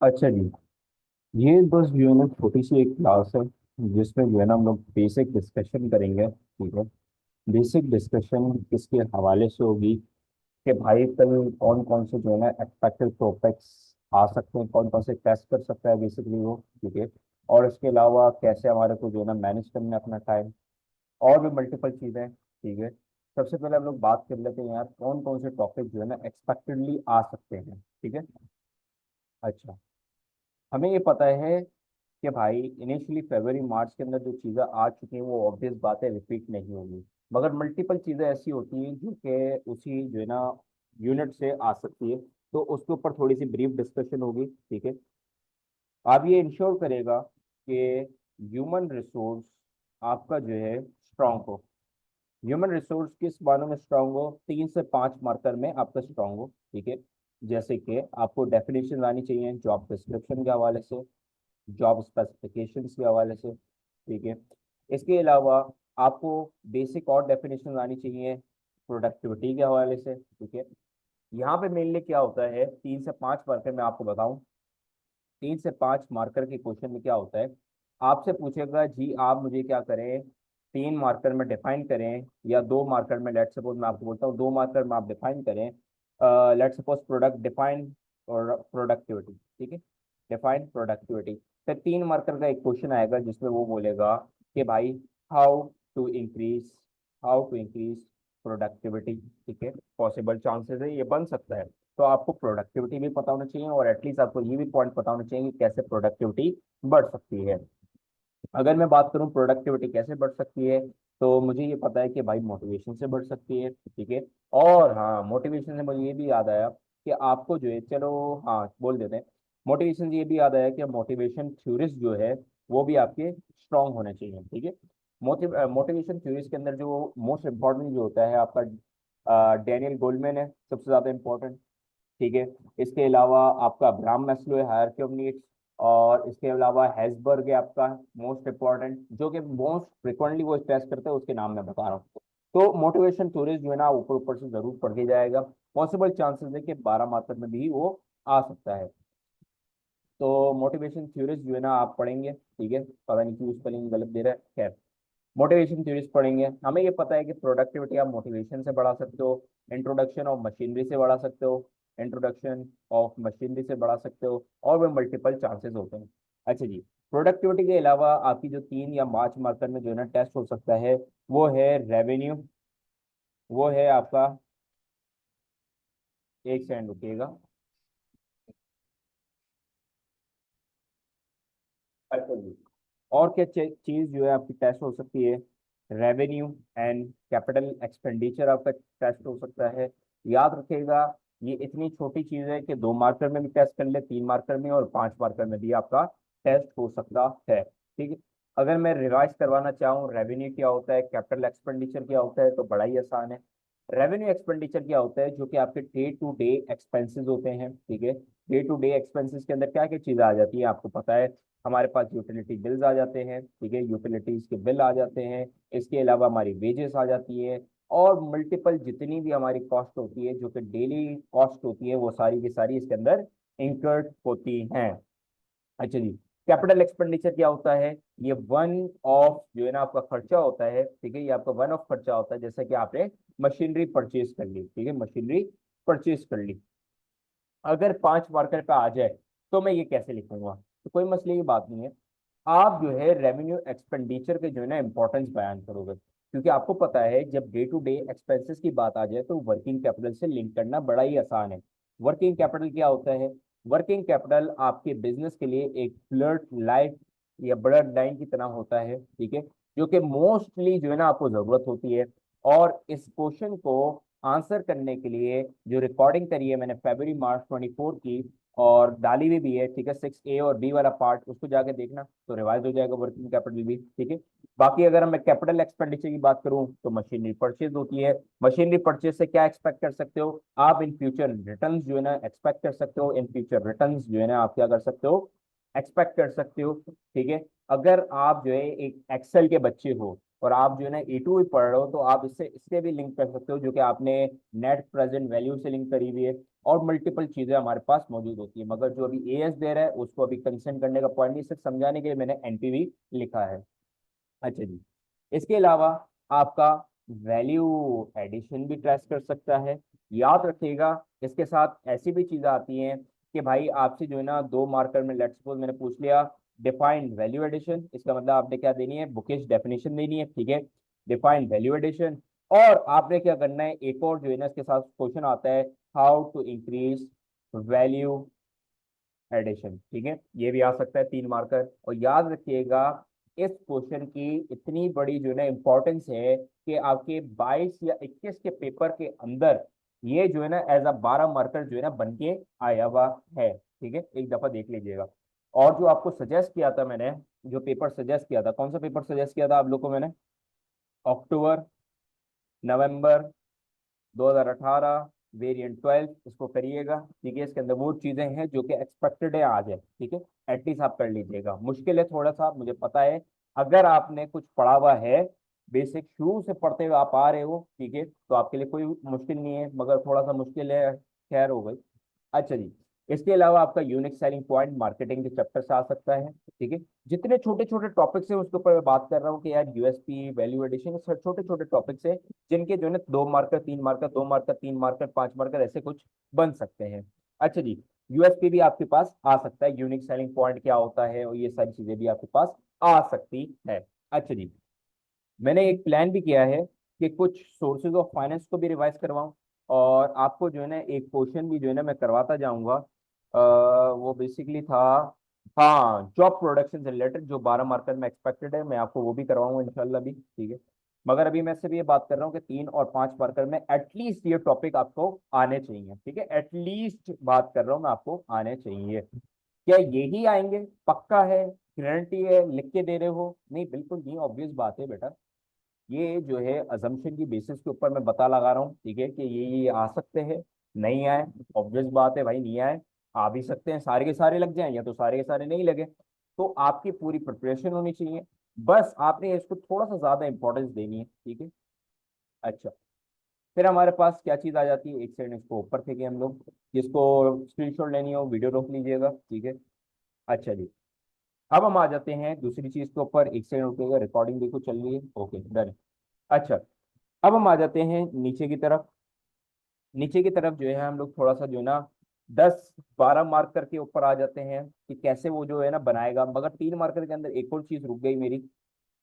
अच्छा जी। ये बस जो है ना छोटी सी एक क्लास है जिसमें जो है ना हम लोग बेसिक डिस्कशन करेंगे, ठीक है। बेसिक डिस्कशन किसके हवाले से होगी कि भाई कल कौन कौन से जो है ना एक्सपेक्टेड टॉपिक्स आ सकते हैं, कौन कौन से टेस्ट कर सकता है बेसिकली वो, ठीक है। और इसके अलावा कैसे हमारे को जो है ना मैनेज करना है अपना टाइम, और भी मल्टीपल चीज़ें, ठीक है। सबसे पहले हम लोग बात कर लेते हैं यार कौन कौन से टॉपिक जो है ना एक्सपेक्टेडली आ सकते हैं, ठीक है। अच्छा, हमें ये पता है कि भाई इनिशियली फरवरी मार्च के अंदर जो चीज़ें आ चुकी हैं वो ऑब्वियस बात है, रिपीट नहीं होगी। मगर मल्टीपल चीज़ें ऐसी होती हैं जो कि उसी जो है ना यूनिट से आ सकती है, तो उसके ऊपर थोड़ी सी ब्रीफ डिस्कशन होगी, ठीक है। अब ये इंश्योर करेगा कि ह्यूमन रिसोर्स आपका जो है स्ट्रांग हो। ह्यूमन रिसोर्स किस मानों में स्ट्रांग हो? 3 से 5 मार्कर में आपका स्ट्रांग हो, ठीक है। जैसे कि आपको डेफिनेशन आनी चाहिए जॉब डिस्क्रिप्शन के हवाले से, जॉब स्पेसिफिकेशंस के हवाले से, ठीक है। इसके अलावा आपको बेसिक और डेफिनेशन आनी चाहिए प्रोडक्टिविटी के हवाले से, ठीक है। यहाँ पे मेनली क्या होता है, 3 से 5 मार्कर में आपको बताऊं, 3 से 5 मार्कर के क्वेश्चन में क्या होता है, आपसे पूछेगा जी आप मुझे क्या करें, 3 मार्कर में डिफाइन करें, या 2 मार्कर में, लेट सपोज मैं आपको बोलता हूँ 2 मार्कर में आप डिफाइन करें, लेट सपोज प्रोडक्ट डिफाइन और प्रोडक्टिविटी, ठीक है। Define productivity. फिर 3 मार्कर का एक क्वेश्चन आएगा जिसमें वो बोलेगा कि भाई how to increase how to increase productivity, ठीक है। पॉसिबल चांसेस है ये बन सकता है। तो आपको प्रोडक्टिविटी भी पता होना चाहिए और एटलीस्ट आपको ये भी पॉइंट पता होना चाहिए कि कैसे प्रोडक्टिविटी बढ़ सकती है। अगर मैं बात करूं प्रोडक्टिविटी कैसे बढ़ सकती है, तो मुझे ये पता है कि भाई मोटिवेशन से बढ़ सकती है, ठीक है। और हाँ, मोटिवेशन से मुझे ये भी याद आया कि आपको जो है, चलो हाँ बोल देते हैं, मोटिवेशन से ये भी याद आया कि मोटिवेशन थ्योरीज जो है वो भी आपके स्ट्रांग होने चाहिए, ठीक है। मोटिवेशन थ्योरीज के अंदर जो मोस्ट इंपॉर्टेंट जो होता है आपका डैनियल गोल्डमैन है सबसे ज्यादा इंपॉर्टेंट, ठीक है। इसके अलावा आपका अब्राहम मैस्लो है, हायरार्की ऑफ नीड्स। और इसके अलावा हैसबर्ग है आपका मोस्ट इंपॉर्टेंट, जो कि मोस्ट फ्रिक्वेंटली वो टेस्ट करते हैं, उसके नाम मैं बता रहा हूँ। तो मोटिवेशन थ्योरीज जो है ना ऊपर ऊपर से जरूर पढ़ के जाएगा। पॉसिबल चांसेस है कि 12 मार्कर में भी वो आ सकता है। तो मोटिवेशन थ्योरीज जो है ना आप पढ़ेंगे, ठीक है। पता नहीं क्यों स्पेलिंग गलत दे रहा है, खैर। मोटिवेशन थ्योरीज पढ़ेंगे। हमें ये पता है कि प्रोडक्टिविटी आप मोटिवेशन से बढ़ा सकते हो, इंट्रोडक्शन ऑफ मशीनरी से बढ़ा सकते हो, इंट्रोडक्शन ऑफ मशीनरी से बढ़ा सकते हो, और भी मल्टीपल चांसेस होते हैं। अच्छा जी, प्रोडक्टिविटी के अलावा आपकी जो 3 या 5 मार्कर में जो है ना टेस्ट हो सकता है, वो है रेवेन्यू, वो है आपका, एक सेकंड रुकिएगा। अच्छा जी, और क्या चीज जो है आपकी टेस्ट हो सकती है, रेवेन्यू एंड कैपिटल एक्सपेंडिचर आपका टेस्ट हो सकता है। याद रखिएगा, ये इतनी छोटी चीज है कि 2 मार्कर में भी टेस्ट कर ले, 3 मार्कर में और 5 मार्कर में भी आपका टेस्ट हो सकता है, ठीक है। अगर मैं रिवाइज करवाना चाहूँ रेवेन्यू क्या होता है, कैपिटल एक्सपेंडिचर क्या होता है, तो बड़ा ही आसान है। रेवेन्यू एक्सपेंडिचर क्या होता है, जो कि आपके डे टू डे एक्सपेंसेस होते हैं, ठीक है। डे टू डे एक्सपेंसेस के अंदर क्या क्या चीजें आ जाती है आपको पता है, हमारे पास यूटिलिटी बिल्स आ जाते हैं, ठीक है, यूटिलिटीज के बिल आ जाते हैं। इसके अलावा हमारी वेजेस आ जाती है, और मल्टीपल जितनी भी हमारी कॉस्ट होती है जो कि डेली कॉस्ट होती है, वो सारी की सारी इसके अंदर इंकर्ड होती हैं। अच्छा जी, कैपिटल एक्सपेंडिचर क्या होता है, ये वन ऑफ जो है ना आपका खर्चा होता है, ठीक है। ये आपका वन ऑफ खर्चा होता है, जैसे कि आपने मशीनरी परचेज कर ली, ठीक है, मशीनरी परचेज कर ली। अगर 5 मार्कर पे आ जाए तो मैं ये कैसे लिखूंगा, तो कोई मसले की बात नहीं है। आप जो है रेवेन्यू एक्सपेंडिचर के जो है ना इंपॉर्टेंस बयान करोगे, क्योंकि आपको पता है जब डे टू डे एक्सपेंसेस की बात आ जाए तो वर्किंग कैपिटल से लिंक करना बड़ा ही आसान है। वर्किंग कैपिटल क्या होता है, वर्किंग कैपिटल आपके बिजनेस के लिए एक ब्लड लाइफ या ब्लड लाइन की तरह होता है, ठीक है, जो कि मोस्टली जो है ना आपको जरूरत होती है। और इस क्वेश्चन को आंसर करने के लिए जो रिकॉर्डिंग करी है मैंने फरवरी मार्च 24 की, और डाली हुई भी है, ठीक है, 6A और बी वाला पार्ट, उसको जाके देखना तो रिवाइज हो जाएगा वर्किंग कैपिटल भी, ठीक है। बाकी अगर मैं कैपिटल एक्सपेंडिचर की बात करूं तो मशीनरी परचेज होती है। मशीनरी परचेज से क्या एक्सपेक्ट कर सकते हो आप, इन फ्यूचर रिटर्न्स जो है ना एक्सपेक्ट कर सकते हो, इन फ्यूचर रिटर्न्स जो है ना आप क्या कर सकते हो, एक्सपेक्ट कर सकते हो, ठीक है। अगर आप जो है एक एक्सेल के बच्चे हो और आप जो है ना E2 भी पढ़ रहे हो, तो आप इससे इससे भी लिंक कर सकते हो, जो कि आपने नेट प्रेजेंट वैल्यू से लिंक करी हुई है। और मल्टीपल चीजें हमारे पास मौजूद होती है, मगर जो अभी एएस दे रहा है उसको अभी कंसेंट करने का पॉइंट नहीं, सिर्फ समझाने के लिए मैंने एनपीवी लिखा है। अच्छा जी, इसके अलावा आपका वैल्यू एडिशन भी ट्रेस कर सकता है। याद रखिएगा, इसके साथ ऐसी भी चीजें आती हैं कि भाई आपसे जो है ना 2 मार्कर में लेट्स सपोज मैंने पूछ लिया डिफाइंड वैल्यू एडिशन, इसका मतलब आपने क्या देनी है, बुकिश डेफिनेशन देनी है, ठीक है, डिफाइंड वैल्यू एडिशन। और आपने क्या करना है, एक और जो है ना इसके साथ क्वेश्चन आता है, how to increase value addition, ठीक है, ये भी आ सकता है 3 मार्कर। और याद रखिएगा, इस क्वेश्चन की इतनी बड़ी जो है ना इंपॉर्टेंस है कि आपके 22 या 21 के पेपर के अंदर ये जो है ना एज अ 12 मार्कर जो है ना बन के आया हुआ है, ठीक है, एक दफा देख लीजिएगा। और जो आपको सजेस्ट किया था मैंने, जो पेपर सजेस्ट किया था, कौन सा पेपर सजेस्ट किया था आप लोग को मैंने, अक्टूबर नवंबर 2018 वेरिएंट 12, इसको करिएगा, ठीक है, इसके अंदर वो चीजें हैं जो कि एक्सपेक्टेड है आ जाए, ठीक है, एटलीस्ट आप कर लीजिएगा। मुश्किल है थोड़ा सा, मुझे पता है, अगर आपने कुछ पढ़ा हुआ है, बेसिक शुरू से पढ़ते हुए आप आ रहे हो, ठीक है, तो आपके लिए कोई मुश्किल नहीं है, मगर थोड़ा सा मुश्किल है, खैर हो गई। अच्छा जी, इसके अलावा आपका यूनिक सेलिंग पॉइंट मार्केटिंग के चैप्टर से आ सकता है, ठीक है, जितने छोटे छोटे टॉपिक्स हैं उसके ऊपर मैं बात कर रहा हूँ कि यार यूएसपी वैल्यू एडिशन छोटे छोटे टॉपिक्स हैं, जिनके जो है ना 2 marker 3 marker 2 marker 3 marker 5 marker ऐसे कुछ बन सकते हैं। अच्छा जी, यूएसपी भी आपके पास आ सकता है, यूनिक सेलिंग पॉइंट क्या होता है, और ये सारी चीजें भी आपके पास आ सकती है। अच्छा जी, मैंने एक प्लान भी किया है कि कुछ सोर्सेज ऑफ फाइनेंस को भी रिवाइज करवाऊं, और आपको जो है ना एक क्वेश्चन भी जो है ना मैं करवाता जाऊंगा, वो बेसिकली था, हाँ, जॉब प्रोडक्शन से रिलेटेड जो 12 मार्कर में एक्सपेक्टेड है, मैं आपको वो भी करवाऊंगा इंशाल्लाह भी, ठीक है। मगर अभी मैं सिर्फ ये बात कर रहा हूँ कि 3 और 5 मार्कर में एटलीस्ट ये टॉपिक आपको आने चाहिए, ठीक है, एटलीस्ट बात कर रहा हूँ मैं, आपको आने चाहिए। क्या यही आएंगे, पक्का है, गारंटी है, लिख के दे रहे हो, नहीं बिल्कुल नहीं, ऑब्वियस बात है बेटा, ये जो है अजम्पशन की बेसिस के ऊपर मैं बता लगा रहा हूँ, ठीक है, कि ये आ सकते हैं, नहीं आए, ऑब्वियस बात है भाई, नहीं आए, आ भी सकते हैं, सारे के सारे लग जाएं या तो सारे के सारे नहीं लगे। तो आपकी पूरी प्रिपरेशन होनी चाहिए, बस आपने इसको थोड़ा सा ज्यादा इंपॉर्टेंस देनी है, ठीक है। अच्छा, फिर हमारे पास क्या चीज आ जाती है, एक सेकंड इसको ऊपर फेंके हम लोग, जिसको स्क्रीनशॉट लेनी हो वीडियो रोक लीजिएगा, ठीक है। अच्छा जी, अब हम आ जाते हैं दूसरी चीज के ऊपर, एक सेकंड रुकिएगा, रिकॉर्डिंग देखो चल रही है, ओके डन। अच्छा, अब हम आ जाते हैं नीचे की तरफ। नीचे की तरफ जो है हम लोग थोड़ा सा जो है ना 10 12 मार्कर के ऊपर आ जाते हैं कि कैसे वो जो है ना बनाएगा, मगर 3 मार्कर के अंदर एक और चीज रुक गई मेरी,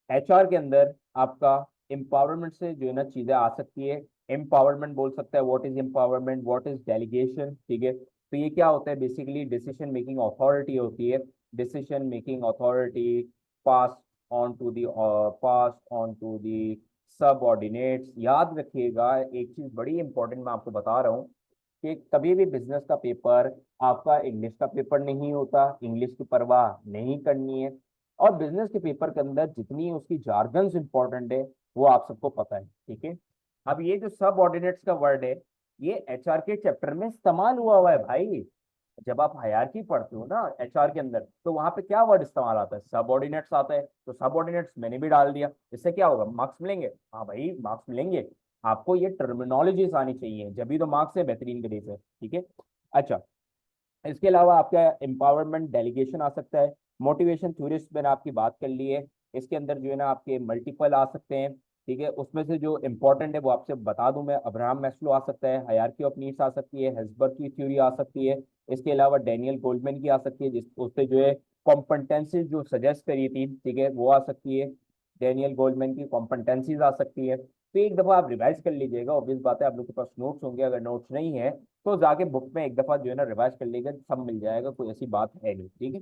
एचआर के अंदर आपका एम्पावरमेंट से जो है ना चीजें आ सकती है। एम्पावरमेंट बोल सकता है, what is empowerment, what is delegation, ठीक है, तो ये क्या होता है, बेसिकली डिसीजन मेकिंग अथॉरिटी होती है, decision making authority pass on to the pass on to the subordinates. याद रखिएगा एक चीज बड़ी इंपॉर्टेंट मैं आपको बता रहा हूँ, कि कभी भी बिजनेस का पेपर आपका इंग्लिश का पेपर नहीं होता, इंग्लिश की परवाह नहीं करनी है। और बिजनेस के पेपर के अंदर जितनी उसकी जार्गन्स इंपॉर्टेंट है वो आप सबको पता है, ठीक है। अब ये जो सब ऑर्डिनेट्स का वर्ड है, ये एचआर के चैप्टर में इस्तेमाल हुआ है भाई। जब आप हायरार्की पढ़ते हो ना एचआर के अंदर, तो वहां पे क्या वर्ड इस्तेमाल आता है, सब ऑर्डिनेट्स आता है, तो सब ऑर्डिनेट्स मैंने भी डाल दिया, इससे क्या होगा, मार्क्स मिलेंगे, हाँ भाई मार्क्स मिलेंगे। आपको ये टर्मिनोलॉजीज आनी चाहिए, जब भी तो मार्क्स है बेहतरीन तरीके से, ठीक है। अच्छा, इसके अलावा आपका एम्पावरमेंट डेलीगेशन आ सकता है, मोटिवेशन थ्योरिस्ट मैंने आपकी बात कर ली है, इसके अंदर जो है ना आपके मल्टीपल आ सकते हैं, ठीक है, उसमें से जो इंपॉर्टेंट है वो आपसे बता दूं मैं, अब्राहम मैस्लो आ सकता है, हायरार्की ऑफ नीड्स आ सकती है, हेल्सबर्ग की थ्योरी आ सकती है, इसके अलावा डेनियल गोल्डमैन की आ सकती है, जिस उससे जो है कॉम्पिटेंसीज जो सजेस्ट करी थी, ठीक है, वो आ सकती है, डेनियल गोल्डमैन की कॉम्पिटेंसीज आ सकती है। तो एक दफा आप रिवाइज कर लीजिएगा, ऑब्वियस बात है आप लोग के पास नोट्स होंगे, अगर नोट्स नहीं है तो जाके बुक में एक दफा जो है ना रिवाइज कर लीजिएगा, सब मिल जाएगा, कोई ऐसी बात है नहीं, ठीक है।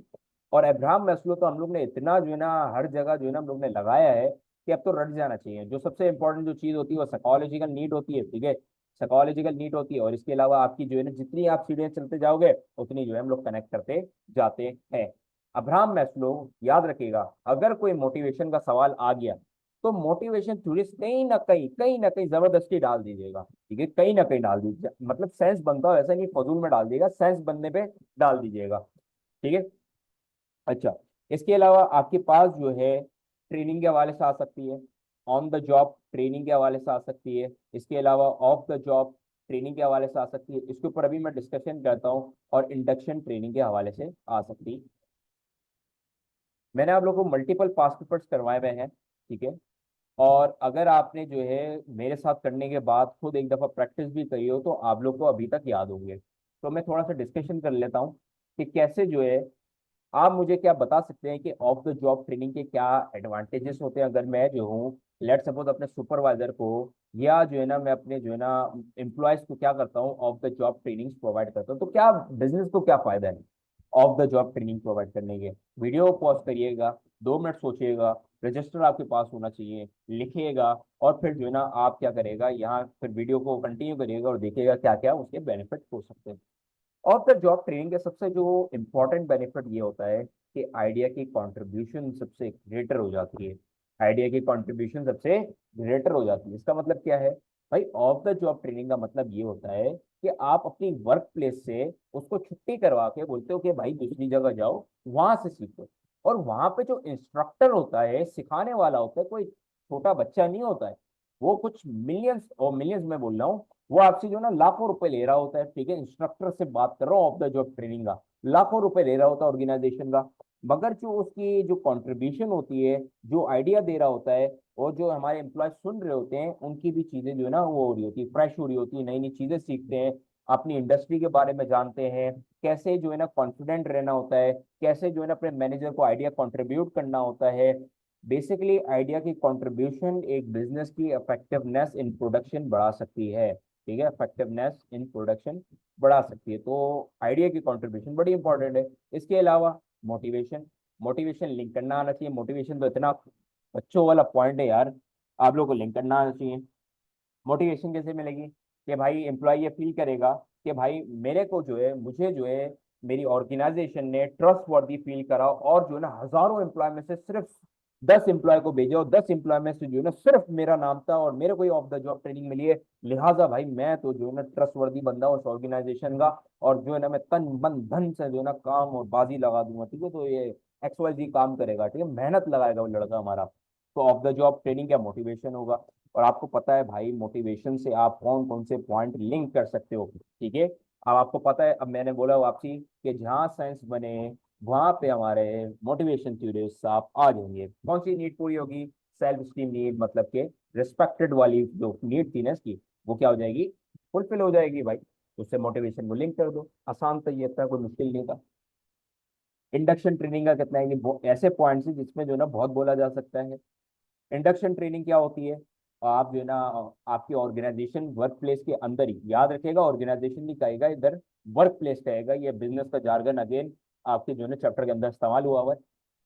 और अब्राहम मैस्लो तो हम लोग ने इतना जो है ना हर जगह जो है ना हम लोग ने लगाया है कि अब तो रट जाना चाहिए। जो सबसे इंपॉर्टेंट जो चीज होती है वो साइकोलॉजिकल नीड होती है, ठीक है, साइकोलॉजिकल नीड होती है, और इसके अलावा आपकी जो है ना जितनी आप सीढ़ियां चलते जाओगे उतनी जो है हम लोग कनेक्ट करते जाते हैं। अब्राहम मैस्लो, याद रखिएगा, अगर कोई मोटिवेशन का सवाल आ गया तो मोटिवेशन थ्योरिस्ट कहीं ना कहीं जबरदस्ती डाल दीजिएगा, ठीक है, कहीं ना कहीं डाल दीजिए, मतलब सेंस बनता हो ऐसा नहीं फजूल में डाल दीजिएगा, सेंस बनने पे डाल दीजिएगा, ठीक है। अच्छा, इसके अलावा आपके पास जो है ट्रेनिंग के हवाले से आ सकती है, ऑन द जॉब ट्रेनिंग के हवाले से आ सकती है, इसके अलावा ऑफ द जॉब ट्रेनिंग के हवाले से आ सकती है, इसके ऊपर अभी मैं डिस्कशन करता हूँ, और इंडक्शन ट्रेनिंग के हवाले से आ सकती है। मैंने आप लोगों को मल्टीपल पास पेपर्स करवाए हुए हैं, ठीक है। और अगर आपने जो है मेरे साथ करने के बाद खुद एक दफा प्रैक्टिस भी करी हो तो आप लोग को अभी तक याद होंगे। तो मैं थोड़ा सा डिस्कशन कर लेता हूँ कि कैसे जो है आप मुझे क्या बता सकते हैं कि ऑफ द जॉब ट्रेनिंग के क्या एडवांटेजेस होते हैं। अगर मैं जो हूँ लेट सपोज अपने सुपरवाइजर को या जो है ना मैं अपने जो है ना एम्प्लॉयज को क्या करता हूँ, of the job training provide करता हूँ, तो क्या बिजनेस को क्या फायदा है of the job training provide करने के। वीडियो पॉज करिएगा, 2 मिनट सोचिएगा, रजिस्टर आपके पास होना चाहिए, लिखिएगा, और फिर जो है ना आप क्या करेगा यहाँ फिर वीडियो को कंटिन्यू करिएगा और देखिएगा क्या क्या उसके बेनिफिट हो सकते हैं। ऑफ द जॉब ट्रेनिंग का सबसे जो इम्पोर्टेंट बेनिफिट ये होता है कि आइडिया की कंट्रीब्यूशन सबसे ग्रेटर हो जाती है। आइडिया की कंट्रीब्यूशन सबसे ग्रेटर हो जाती है, इसका मतलब क्या है भाई, ऑफ द जॉब ट्रेनिंग का मतलब ये होता है कि आप अपनी वर्क प्लेस से उसको छुट्टी करवा के बोलते हो कि भाई दूसरी जगह जाओ, वहां से सीखो। और वहां पे जो इंस्ट्रक्टर होता है, सिखाने वाला होता है, कोई छोटा बच्चा नहीं होता है। वो कुछ मिलियंस और मिलियंस में बोल रहा हूँ, वो आपसे जो ना लाखों रुपए ले रहा होता है, ठीक है। इंस्ट्रक्टर से बात कर रहा हूँ ऑफ द जॉब ट्रेनिंग का, लाखों रुपए ले रहा होता है ऑर्गेनाइजेशन का। मगर जो उसकी जो कंट्रीब्यूशन होती है, जो आइडिया दे रहा होता है, और जो हमारे एम्प्लॉय सुन रहे होते हैं, उनकी भी चीजें जो है ना वो हो रही होती है, फ्रेश हो रही होती है, नई नई चीजें सीखते हैं, अपनी इंडस्ट्री के बारे में जानते हैं, कैसे जो है ना कॉन्फिडेंट रहना होता है, कैसे जो है ना अपने मैनेजर को आइडिया कंट्रीब्यूट करना होता है। बेसिकली आइडिया की कंट्रीब्यूशन एक बिजनेस की इफेक्टिवनेस इन प्रोडक्शन बढ़ा सकती है, ठीक है। इफेक्टिवनेस इन प्रोडक्शन बढ़ा सकती है, तो आइडिया की कंट्रीब्यूशन बड़ी इंपॉर्टेंट है। इसके अलावा मोटिवेशन, मोटिवेशन लिंक करना आना चाहिए। मोटिवेशन तो इतना बच्चों वाला पॉइंट है यार, आप लोगों को लिंक करना आना चाहिए। मोटिवेशन कैसे मिलेगी कि भाई एम्प्लॉय ये फील करेगा कि भाई मेरे को जो है, मुझे जो है मेरी ऑर्गेनाइजेशन ने ट्रस्ट वर्दी फील करा, और जो है ना हजारों एम्प्लॉय में से सिर्फ 10 एम्प्लॉय को भेजा, और 10 एम्प्लॉय में से जो है ना सिर्फ मेरा नाम था और मेरे को ही ऑफ द जॉब ट्रेनिंग मिली है, लिहाजा भाई मैं तो जो है ना ट्रस्ट वर्दी बंदा हूँ उस ऑर्गेनाइजेशन का, और जो है ना मैं तन मन धन से जो है ना काम और बाजी लगा दूंगा, ठीक है। तो ये XYZ काम करेगा, ठीक है, मेहनत लगाएगा वो लड़का हमारा। तो ऑफ द जॉब ट्रेनिंग क्या मोटिवेशन होगा। और आपको पता है भाई मोटिवेशन से आप कौन कौन से पॉइंट लिंक कर सकते हो, ठीक है। अब आपको पता है, अब मैंने बोला वापसी कि जहाँ साइंस बने वहां पे हमारे मोटिवेशन थ्योरिस्ट आप आ जाएंगे। कौन सी नीड पूरी होगी, सेल्फ स्टीम नीड, मतलब के रिस्पेक्टेड वाली जो नीड थी ना इसकी, वो क्या हो जाएगी, फुलफिल हो जाएगी भाई। उससे मोटिवेशन को लिंक कर दो, आसान तो ये था, कोई मुश्किल नहीं था। इंडक्शन ट्रेनिंग का कितना है, ये ऐसे पॉइंट्स है जिसमें जो है ना बहुत बोला जा सकता है। इंडक्शन ट्रेनिंग क्या होती है, आप जो है ना आपकी ऑर्गेनाइजेशन वर्क प्लेस के अंदर ही, याद रखिएगा ऑर्गेनाइजेशन नहीं कहेगा इधर, वर्क प्लेस कहेगा, ये बिजनेस का जार्गन अगेन आपके जो है ना चैप्टर के अंदर इस्तेमाल हुआ हुआ है।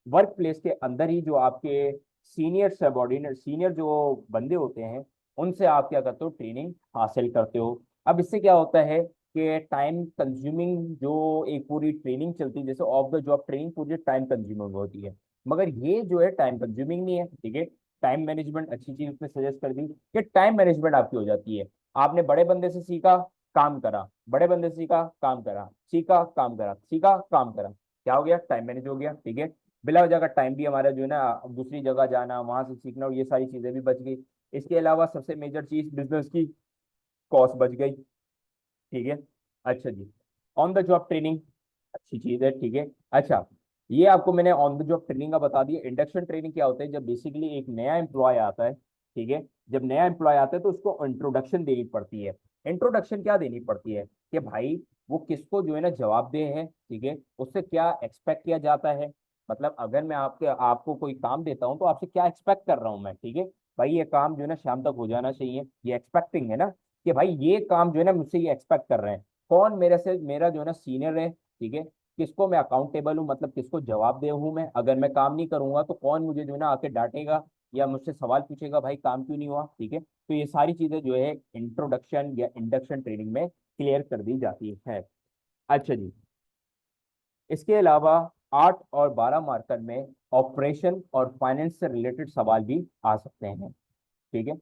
वर्क प्लेस के अंदर ही जो आपके सीनियर सबॉर्डिनेट, सीनियर जो बंदे होते हैं, उनसे आप क्या करते हो, ट्रेनिंग हासिल करते हो। अब इससे क्या होता है कि टाइम कंज्यूमिंग जो एक पूरी ट्रेनिंग चलती है, जैसे ऑफ द जॉब ट्रेनिंग पूरी टाइम कंज्यूमिंग होती है, मगर ये जो है टाइम कंज्यूमिंग नहीं है, ठीक है। टाइम मैनेजमेंट अच्छी चीज उसने सजेस्ट कर दी कि टाइम मैनेजमेंट आपकी हो जाती है। आपने बड़े बंदे से सीखा, काम करा, बड़े बंदे से सीखा, काम करा, सीखा, काम करा, सीखा, काम करा, क्या हो गया, टाइम मैनेज हो गया, ठीक है। बिला वजह का टाइम भी हमारा जो है ना दूसरी जगह जाना, वहां से सीखना, और ये सारी चीजें भी बच गई। इसके अलावा सबसे मेजर चीज बिजनेस की कॉस्ट बच गई, ठीक है। अच्छा जी, ऑन द जॉब ट्रेनिंग अच्छी चीज है, ठीक है। अच्छा, ये आपको मैंने ऑन द जॉब ट्रेनिंग का बता दिया। इंडक्शन ट्रेनिंग क्या होता है, जब बेसिकली एक नया एम्प्लॉय आता है, ठीक है, जब नया एम्प्लॉय आता है तो उसको इंट्रोडक्शन देनी पड़ती है। इंट्रोडक्शन क्या देनी पड़ती है कि भाई वो किसको जो है ना जवाबदेह है, ठीक है, उससे क्या एक्सपेक्ट किया जाता है। मतलब अगर मैं आपको कोई काम देता हूँ तो आपसे क्या एक्सपेक्ट कर रहा हूँ मैं, ठीक है। भाई ये काम जो है ना शाम तक हो जाना चाहिए, ये एक्सपेक्टिंग है ना, कि भाई ये काम जो है ना मुझसे ये एक्सपेक्ट कर रहे हैं। कौन मेरे से, मेरा जो है ना सीनियर है, ठीक है, किसको मैं अकाउंटेबल हूँ, मतलब किसको जवाबदेह हूँ मैं, अगर मैं काम नहीं करूंगा तो कौन मुझे जो है ना आके डांटेगा या मुझसे सवाल पूछेगा भाई काम क्यों नहीं हुआ, ठीक है। तो ये सारी चीजें जो है इंट्रोडक्शन या इंडक्शन ट्रेनिंग में क्लियर कर दी जाती है। अच्छा जी, इसके अलावा 8 और 12 मार्कर में ऑपरेशन और फाइनेंस से रिलेटेड सवाल भी आ सकते हैं, ठीक है।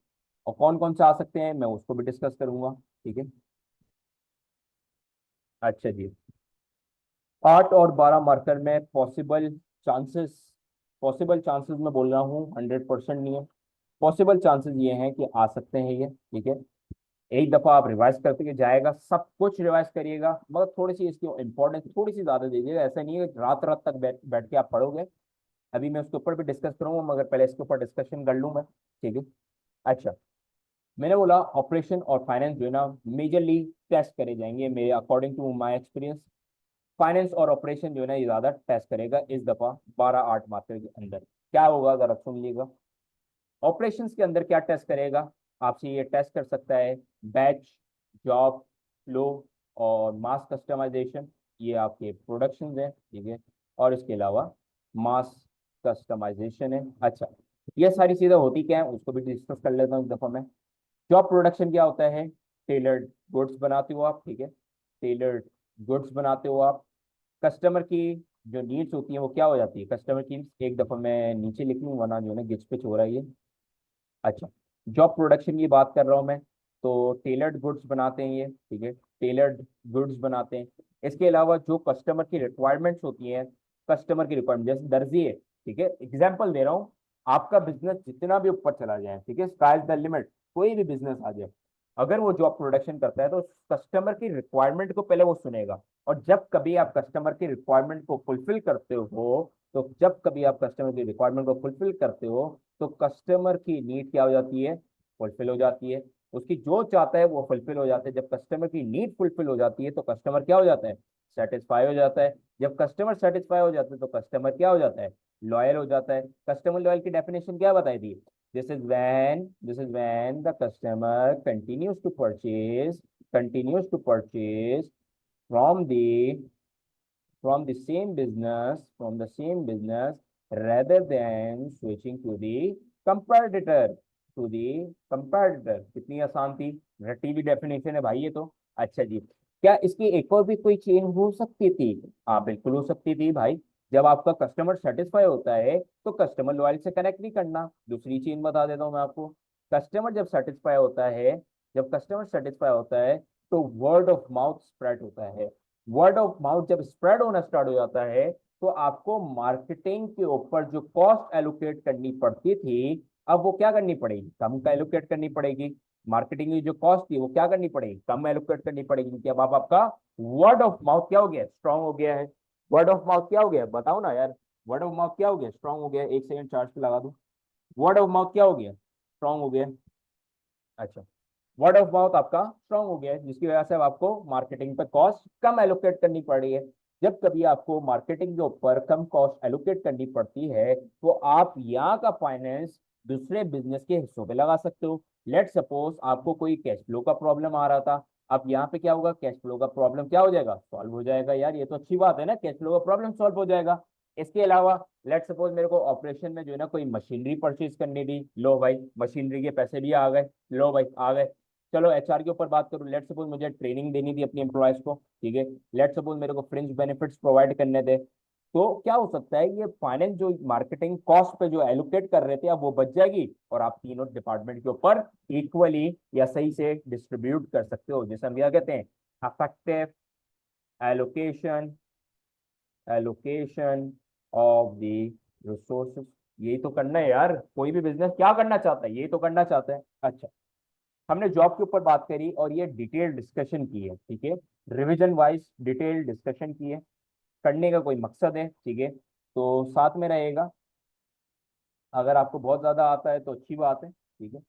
और कौन कौन से आ सकते हैं मैं उसको भी डिस्कस करूंगा, ठीक है। अच्छा जी, 8 और 12 मार्कर में चांसेस पॉसिबल चांसेस मैं बोल रहा हूँ, 100% नहीं है, पॉसिबल चांसेस ये हैं कि आ सकते हैं ये, ठीक है। एक दफा आप रिवाइज करते जाएगा, सब कुछ रिवाइज करिएगा, मगर थोड़ी सी इसकी इंपॉर्टेंस थोड़ी सी ज्यादा दीजिएगा। ऐसा नहीं है कि रात रात तक बैठ बैठ के आप पढ़ोगे। अभी मैं उसके ऊपर भी डिस्कस करूंगा, मगर पहले इसके ऊपर डिस्कशन कर लूँ मैं। ठीक है। अच्छा, मैंने बोला ऑपरेशन और फाइनेंस जो है ना मेजरली टेस्ट करे जाएंगे मेरे according to my experience. Finance और ऑपरेशन जो है ना ये ज्यादा टेस्ट करेगा इस दफा 12-8 मार्क्स के अंदर। क्या होगा जरा सुन लीजिएगा। ऑपरेशंस के अंदर क्या टेस्ट करेगा, आपसे ये टेस्ट कर सकता है बैच, जॉब फ्लो और मास कस्टमाइजेशन। ये आपके प्रोडक्शंस हैं, ठीक है। और इसके अलावा मास कस्टमाइजेशन है। अच्छा, ये सारी चीजें होती क्या है उसको भी डिस्कस कर लेता हूँ इस दफा मैं। जॉब प्रोडक्शन क्या होता है, टेलर्ड गुड्स बनाते हो आप, ठीक है। टेलर्ड गुड्स बनाते हो आप। कस्टमर की जो नीड्स होती है वो क्या हो जाती है, कस्टमर की। एक दफा मैं नीचे लिख लूँ वरना जो है ना गिच पिच हो रहा है ये। अच्छा, जॉब प्रोडक्शन की बात कर रहा हूँ मैं। तो टेलर्ड गुड्स बनाते हैं ये, ठीक है। टेलर्ड गुड्स बनाते हैं। इसके अलावा जो कस्टमर की रिक्वायरमेंट्स होती हैं, कस्टमर की रिक्वायरमेंट जैसे दर्जी है, ठीक है, एग्जाम्पल दे रहा हूँ। आपका बिजनेस जितना भी ऊपर चला जाए, ठीक है, स्काई द लिमिट, कोई भी बिजनेस आ जाए, अगर वो जॉब प्रोडक्शन करता है तो कस्टमर की रिक्वायरमेंट को पहले वो सुनेगा। और जब कभी आप कस्टमर की रिक्वायरमेंट को फुलफिल करते हो, तो जब कभी आप कस्टमर की रिक्वायरमेंट को फुलफिल करते हो, तो कस्टमर की नीड क्या हो जाती है, फुलफिल हो जाती है। उसकी जो चाहता है वो फुलफिल हो जाता है। जब कस्टमर की नीड फुलफिल हो जाती है तो कस्टमर क्या हो जाता है, सेटिस्फाई हो जाता है। जब कस्टमर सेटिस्फाई हो जाता है तो कस्टमर क्या हो जाता है, लॉयल हो जाता है। कस्टमर लॉयल की डेफिनेशन क्या बताई थी, this is when the customer continues to purchase from the same business rather than switching competitor to the competitor। कितनी आसान थी, रटी हुई डेफिनेशन है भाई ये तो। अच्छा जी, क्या इसकी एक और भी कोई चेन हो सकती थी? हाँ बिल्कुल हो सकती थी भाई। जब आपका कस्टमर सेटिस्फाई होता है तो कस्टमर लॉयल से कनेक्ट नहीं करना। दूसरी चेन बता देता हूँ मैं आपको। कस्टमर जब सेटिस्फाई होता है, जब कस्टमर सेटिस्फाई होता है तो वर्ड ऑफ माउथ स्प्रेड होता है। वर्ड ऑफ माउथ जब स्प्रेड होना स्टार्ट हो जाता है तो आपको मार्केटिंग के ऊपर जो कॉस्ट एलोकेट करनी पड़ती थी, अब वो क्या करनी पड़ेगी, कम का एलोकेट करनी पड़ेगी। मार्केटिंग की जो कॉस्ट थी वो क्या करनी पड़ेगी, कम एलोकेट करनी पड़ेगी, क्योंकि अब आपका वर्ड ऑफ माउथ क्या हो गया, स्ट्रांग हो गया है। वर्ड ऑफ माउथ क्या हो गया बताओ ना यार। वर्ड ऑफ माउथ क्या हो गया, स्ट्रांग हो गया। एक सेकंड चार्ज पे लगा दूं। वर्ड ऑफ माउथ क्या हो गया, स्ट्रांग हो गया। अच्छा, वर्ड ऑफ माउथ आपका स्ट्रांग हो गया है, जिसकी वजह से अब आपको मार्केटिंग पे कॉस्ट कम एलोकेट करनी पड़ रही है। जब कभी आपको मार्केटिंग के ऊपर कम कॉस्ट एलोकेट करनी पड़ती है तो आप यहाँ का फाइनेंस दूसरे बिजनेस के हिस्सों पे लगा सकते हो। लेट सपोज आपको कोई कैश फ्लो का प्रॉब्लम आ रहा था, अब यहाँ पे क्या होगा, कैश फ्लो का प्रॉब्लम क्या हो जाएगा, सॉल्व हो जाएगा। यार ये तो अच्छी बात है ना, कैश फ्लो का प्रॉब्लम सॉल्व हो जाएगा। इसके अलावा लेट सपोज मेरे को ऑपरेशन में जो है ना कोई मशीनरी परचेज करनी थी, लो भाई मशीनरी के पैसे भी आ गए, लो भाई आ गए। चलो एचआर के ऊपर बात करूं, लेट सपोज मुझे ट्रेनिंग देनी थी अपनी एम्प्लॉयज को, ठीक है। लेट सपोज मेरे को फ्रिंज बेनिफिट्स प्रोवाइड करने थे। तो क्या हो सकता है, ये फाइनेंस जो मार्केटिंग कॉस्ट पे जो एलोकेट कर रहे थे अब वो बच जाएगी, और आप तीनों डिपार्टमेंट के ऊपर इक्वली या सही से डिस्ट्रीब्यूट कर सकते हो, जैसे हम क्या कहते हैं, affective allocation allocation of the resources. यही तो करना है यार, कोई भी बिजनेस क्या करना चाहता है, यही तो करना चाहता है। अच्छा, हमने जॉब के ऊपर बात करी और ये डिटेल डिस्कशन की है, ठीक है। रिवीजन वाइज डिटेल डिस्कशन की है, करने का कोई मकसद है, ठीक है। तो साथ में रहेगा। अगर आपको बहुत ज्यादा आता है तो अच्छी बात है, ठीक है,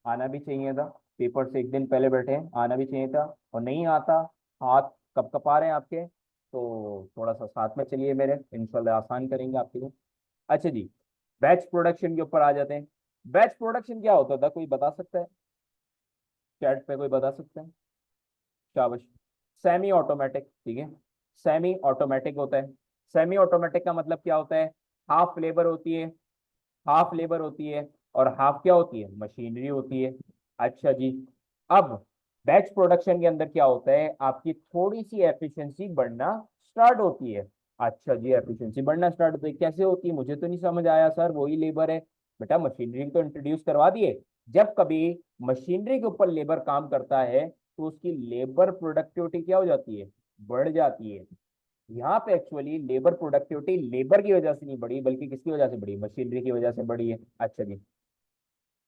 आना भी चाहिए था। पेपर से एक दिन पहले बैठे हैं, आना भी चाहिए था। और नहीं आता, हाथ कब कपा रहे हैं आपके, तो थोड़ा सा साथ में चलिए मेरे, इंशाल्लाह आसान करेंगे आपके लिए। अच्छा जी, बैच प्रोडक्शन के ऊपर आ जाते हैं। बैच प्रोडक्शन क्या होता था, कोई बता सकता है, चैट पे कोई बता सकता है? शाबाश। सेमी ऑटोमेटिक, ठीक है, सेमी ऑटोमेटिक होता है। सेमी ऑटोमेटिक का मतलब क्या होता है, हाफ लेबर होती है, हाफ लेबर होती है, और हाफ क्या होती है, मशीनरी होती है। अच्छा जी, अब बैच प्रोडक्शन के अंदर क्या होता है, आपकी थोड़ी सी एफिशिएंसी बढ़ना स्टार्ट होती है। अच्छा जी, एफिशिएंसी बढ़ना स्टार्ट होती है, कैसे होती है मुझे तो नहीं समझ आया सर, वही लेबर है। बेटा मशीनरी तो इंट्रोड्यूस करवा दिए। जब कभी मशीनरी के ऊपर लेबर काम करता है तो उसकी लेबर प्रोडक्टिविटी क्या हो जाती है, बढ़ जाती है। यहाँ पे एक्चुअली लेबर प्रोडक्टिविटी लेबर की वजह से नहीं बढ़ी, बल्कि किसकी वजह से बढ़ी, मशीनरी की वजह से बढ़ी है। अच्छा जी,